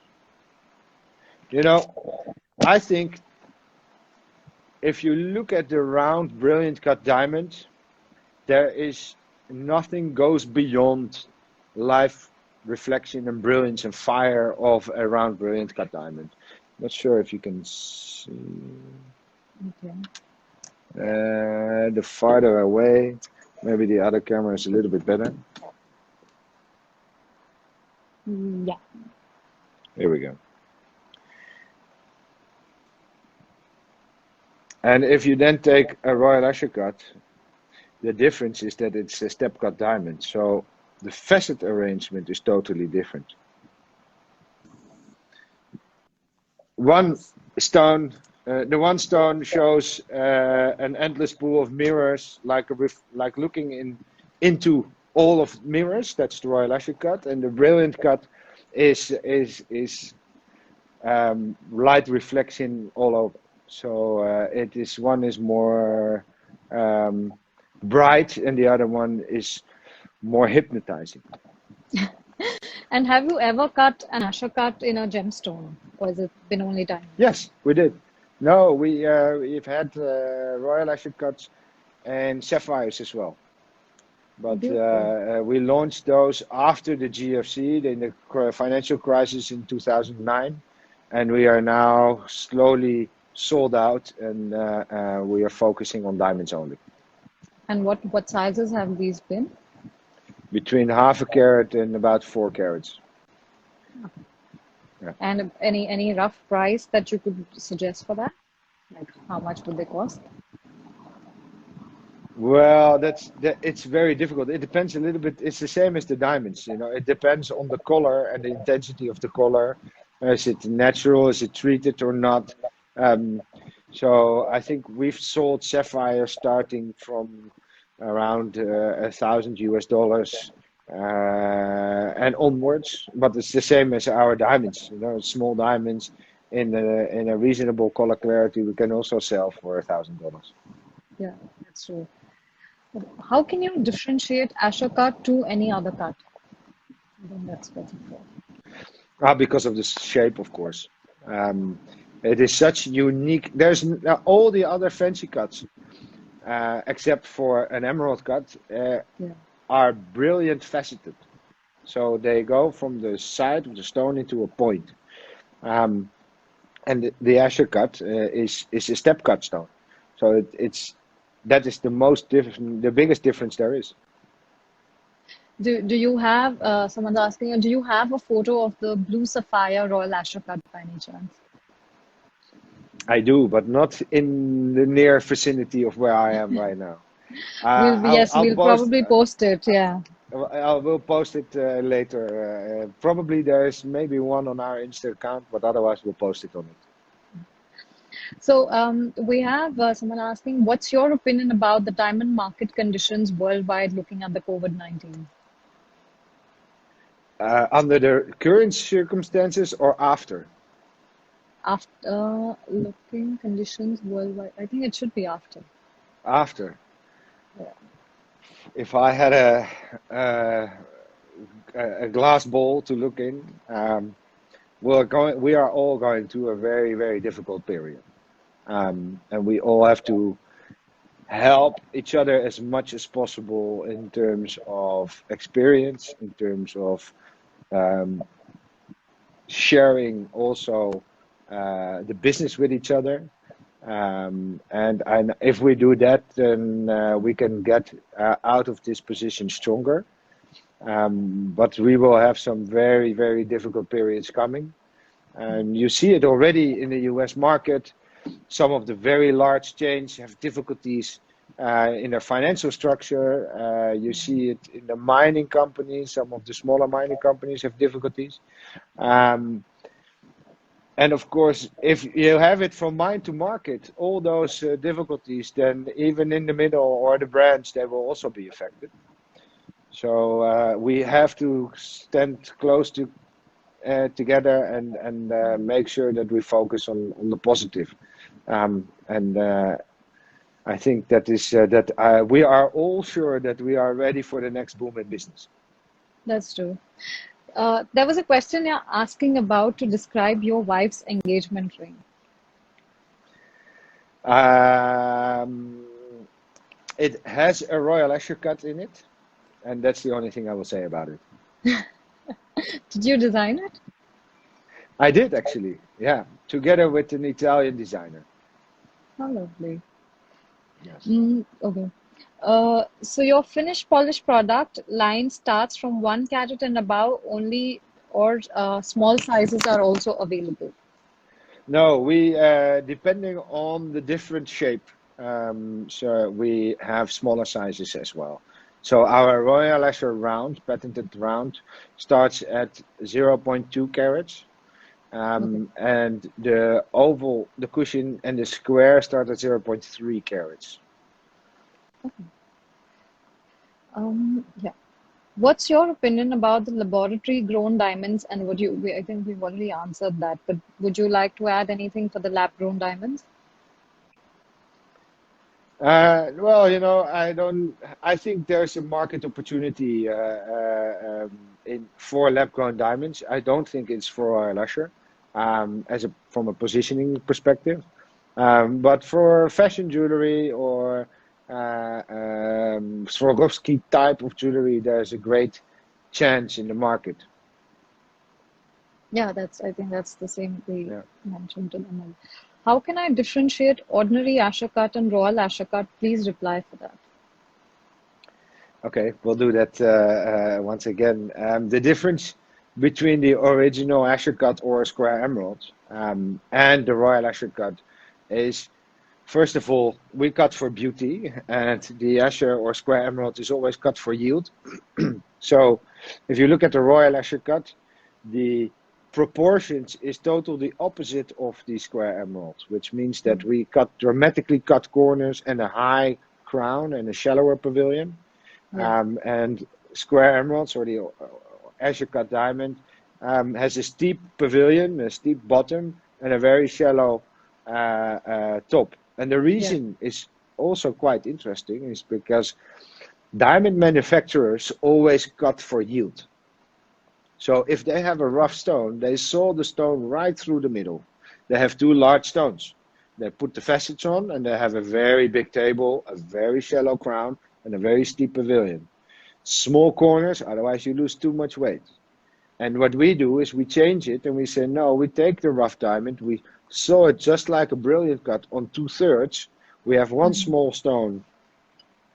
You know, I think if you look at the round brilliant cut diamond, there is nothing goes beyond life, reflection, and brilliance and fire of a round brilliant cut diamond. Not sure if you can see. Okay. The farther away, maybe the other camera is a little bit better. Yeah. Here we go. And if you then take a Royal Asscher-Cut, the difference is that it's a step cut diamond. So the facet arrangement is totally different. One stone, the one stone shows an endless pool of mirrors, like looking into all of mirrors. That's the Royal Asscher-Cut, and the brilliant cut is light reflection all over. So one is more bright, and the other one is more hypnotizing. And have you ever cut an Asscher-Cut in a gemstone, or has it been only diamond? Yes, we did. No, we've had Royal Asscher-Cuts and sapphires as well. But we launched those after the GFC, in the financial crisis in 2009, and we are now slowly sold out, and we are focusing on diamonds only. And what sizes have these been? Between 0.5 carat and about 4 carats. Yeah. And any rough price that you could suggest for that? Like how much would they cost? Well, it's very difficult. It depends a little bit. It's the same as the diamonds, you know. It depends on the color and the intensity of the color. Is it natural? Is it treated or not? So I think we've sold sapphire starting from around $1,000 and onwards. But it's the same as our diamonds, you know. Small diamonds in a reasonable color clarity, we can also sell for $1,000. Yeah, that's true. How can you differentiate Asscher-Cut to any other cut? I think that's what it's for. Because of the shape, of course. It is such unique. There's all the other fancy cuts, except for an emerald cut, are brilliant faceted. So they go from the side of the stone into a point. And the Asscher-Cut is a step cut stone. So that is the biggest difference there is. Do you have, someone's asking, do you have a photo of the blue sapphire Royal Asscher-Cut by any chance? I do, but not in the near vicinity of where I am right now. We'll probably post it, yeah. I will post it later. Probably there's maybe one on our Insta account, but otherwise we'll post it on it. So we have someone asking, what's your opinion about the diamond market conditions worldwide looking at the COVID-19? Under the current circumstances or after? After looking conditions worldwide, I think it should be after. After. Yeah. If I had a glass ball to look in, we are all going through a very, very difficult period. And we all have to help each other as much as possible in terms of experience, in terms of um, sharing also the business with each other. And if we do that, then we can get out of this position stronger. But we will have some very, very difficult periods coming. And you see it already in the US market. Some of the very large chains have difficulties in their financial structure. You see it in the mining companies. Some of the smaller mining companies have difficulties. Um, and of course, if you have it from mine to market, all those difficulties, then even in the middle or the branch, they will also be affected. So we have to stand close together and make sure that we focus on the positive. And I think that is that we are all sure that we are ready for the next boom in business. That's true. There was a question you're asking about to describe your wife's engagement ring. Um, it has a royal Asscher-Cut in it, and that's the only thing I will say about it. Did you design it? I did actually, yeah, together with an Italian designer. Oh, lovely. Yes. Okay. So your finished polished product line starts from 1 carat and above only, or small sizes are also available. No, we depending on the different shape, so we have smaller sizes as well. So our Royal Asscher round, patented round, starts at 0.2 carats, Okay. and the oval, the cushion, and the square start at 0.3 carats. Yeah. What's your opinion about the laboratory grown diamonds, and would you, I think we've already answered that, but would you like to add anything for the lab grown diamonds? Well, you know, I think there's a market opportunity for lab-grown diamonds. I don't think it's for Royal Asscher, from a positioning perspective. But for fashion jewelry or Swarovski type of jewelry, there's a great chance in the market. Yeah, I think that's the same we Yeah. mentioned to them. How can I differentiate ordinary Asscher-Cut and royal Asscher-Cut? Please reply for that. Okay, we'll do that once again. The difference between the original Asscher-Cut or square emerald and the royal Asscher-Cut is, first of all, we cut for beauty, and the Asscher or square emerald is always cut for yield. So if you look at the royal Asscher-Cut, the proportions is totally opposite of the square emerald, which means that we dramatically cut corners and a high crown and a shallower pavilion. Yeah. And square emeralds or the Asscher-Cut diamond has a steep pavilion, a steep bottom, and a very shallow top. And the Yeah. reason is also quite interesting, is because diamond manufacturers always cut for yield. So if they have a rough stone, they saw the stone right through the middle. They have two large stones. They put the facets on and they have a very big table, a very shallow crown, and a very steep pavilion. Small corners, otherwise you lose too much weight. And what we do is we change it and we say, no, we take the rough diamond, we saw it just like a brilliant cut on 2/3. We have one small stone,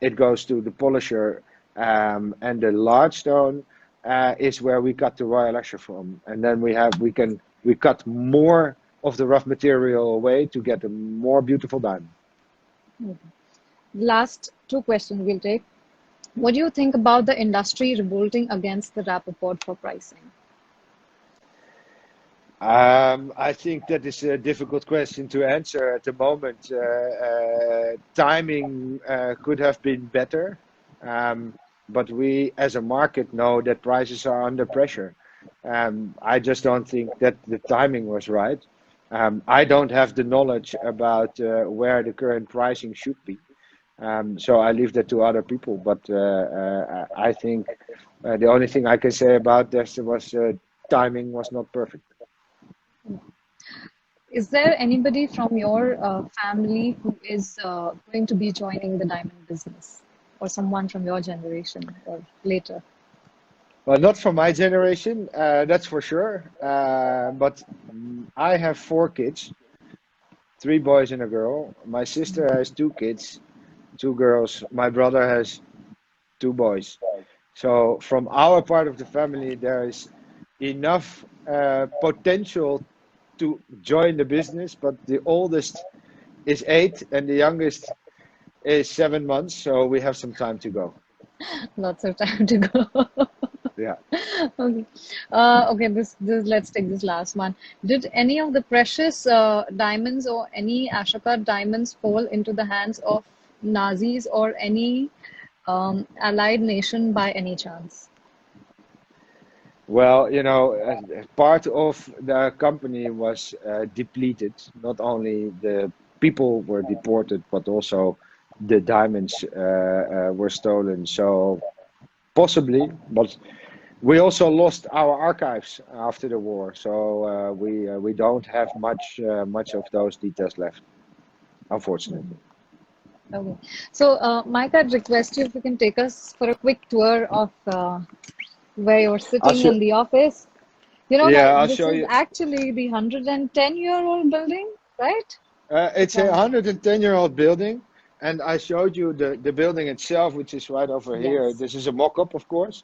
it goes to the polisher, and the large stone is where we cut the royal Asscher from. And then we cut more of the rough material away to get a more beautiful diamond. Last two questions we'll take. What do you think about the industry revolting against the Rappaport for pricing? I think that is a difficult question to answer at the moment. Timing could have been better, but we as a market know that prices are under pressure. I just don't think that the timing was right. I don't have the knowledge about where the current pricing should be. So I leave that to other people. But I think the only thing I can say about this was timing was not perfect. is there anybody from your family who is going to be joining the diamond business, or someone from your generation or later? Well, not from my generation, that's for sure. But I have 4 kids, 3 boys and a girl. My sister has 2 kids, 2 girls. My brother has 2 boys. So from our part of the family, there is enough potential to join the business. But the oldest is 8 and the youngest is 7 months. So we have some time to go. Lots of time to go. Yeah. Okay. Okay, this let's take this last one. Did any of the precious diamonds or any Asscher-Cut diamonds fall into the hands of Nazis or any allied nation by any chance? Well, part of the company was depleted. Not only the people were deported, but also the diamonds were stolen. So possibly, but we also lost our archives after the war. So we don't have much of those details left, unfortunately. Okay. So, Mike, I'd request you if you can take us for a quick tour of where you're I'll sitting show, in the office. You know yeah, that I'll this show is you. actually the 110-year-old building, right? It's a From 110-year-old building, and I showed you the building itself, which is right over here. yes, This is a mock-up, of course.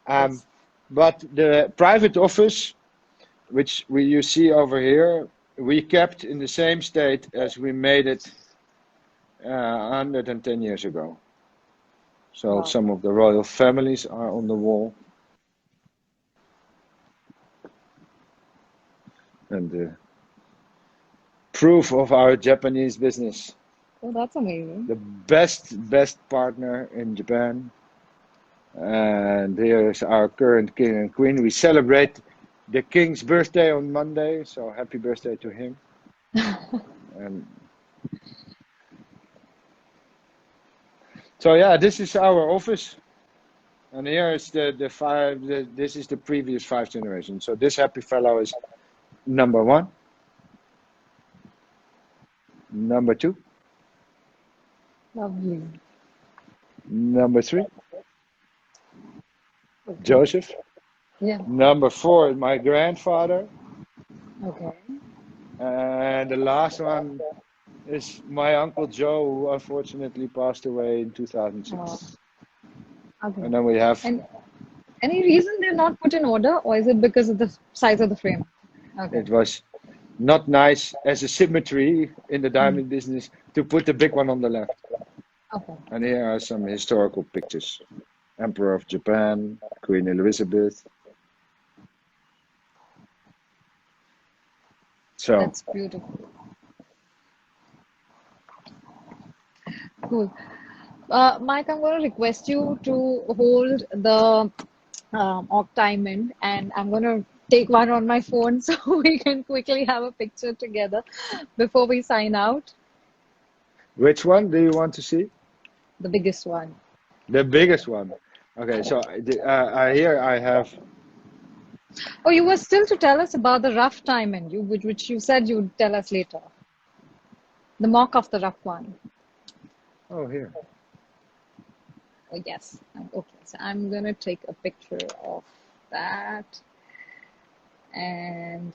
Um, yes. but the private office, which you see over here, we kept in the same state as we made it 110 years ago. So Wow. some of the royal families are on the wall, and the proof of our Japanese business. Oh, that's amazing. The best partner in Japan. And here is our current king and queen. We celebrate the king's birthday on Monday, so happy birthday to him. And so yeah, this is our office, and here is the five. This is the previous 5 generations. So this happy fellow is number 1, number 2, Lovely. number 3, Okay. Joseph. Yeah. Number 4 is my grandfather, Okay. and the last one is my uncle Joe, who unfortunately passed away in Uh, 2006. okay. And then we have, And any reason they're not put in order, or is it because of the size of the frame? Okay. it was not nice as a symmetry in the Hmm. diamond business to put the big one on the left. Okay. And here are some historical pictures. Emperor of Japan, Queen Elizabeth. So, That's beautiful. Cool. Mike, I'm going to request you to hold the Oct Diamond, and I'm going to take one on my phone so we can quickly have a picture together before we sign out. which one do you want to see? The biggest one. The biggest one. Okay, so here I have. Oh, you were still to tell us about the rough diamond, which you said you'd tell us later. The mock of the rough one. Oh, here. Oh, yes. Okay, so I'm going to take a picture of that. And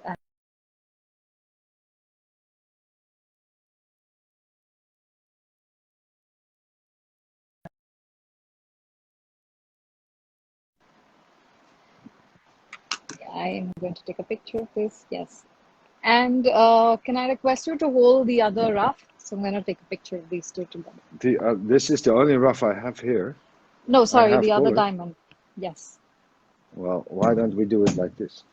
I am going to take a picture of this. Yes. And can I request you to hold the other rough? So I'm going to take a picture of these two together. This is the only rough I have here. No, I sorry, have the other colored. diamond. Yes. Well, why don't we do it like this?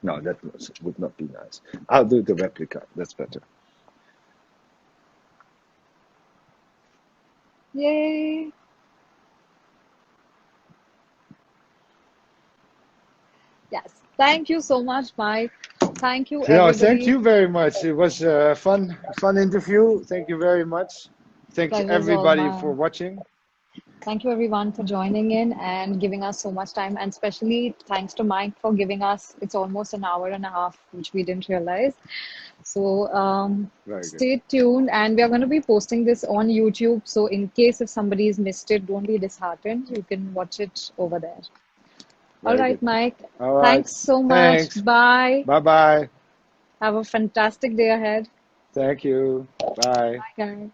No, that would not be nice. I'll do the replica. That's better. Yay. Yes. Thank you so much, Mike. Thank you, No, thank everybody. you very much. It was a fun interview. Thank you very much. Thanks Pleasure's all everybody for mine. watching. Thank you everyone for joining in and giving us so much time. And especially thanks to Mike for giving us, it's almost an hour and a half, which we didn't realize. So Very good. stay tuned, and we are going to be posting this on YouTube. So in case if somebody's missed it, don't be disheartened. You can watch it over there. All Very right, good. Mike. All right. Thanks so much. Thanks. Bye. Bye bye. Have a fantastic day ahead. Thank you. Bye. Bye, guys.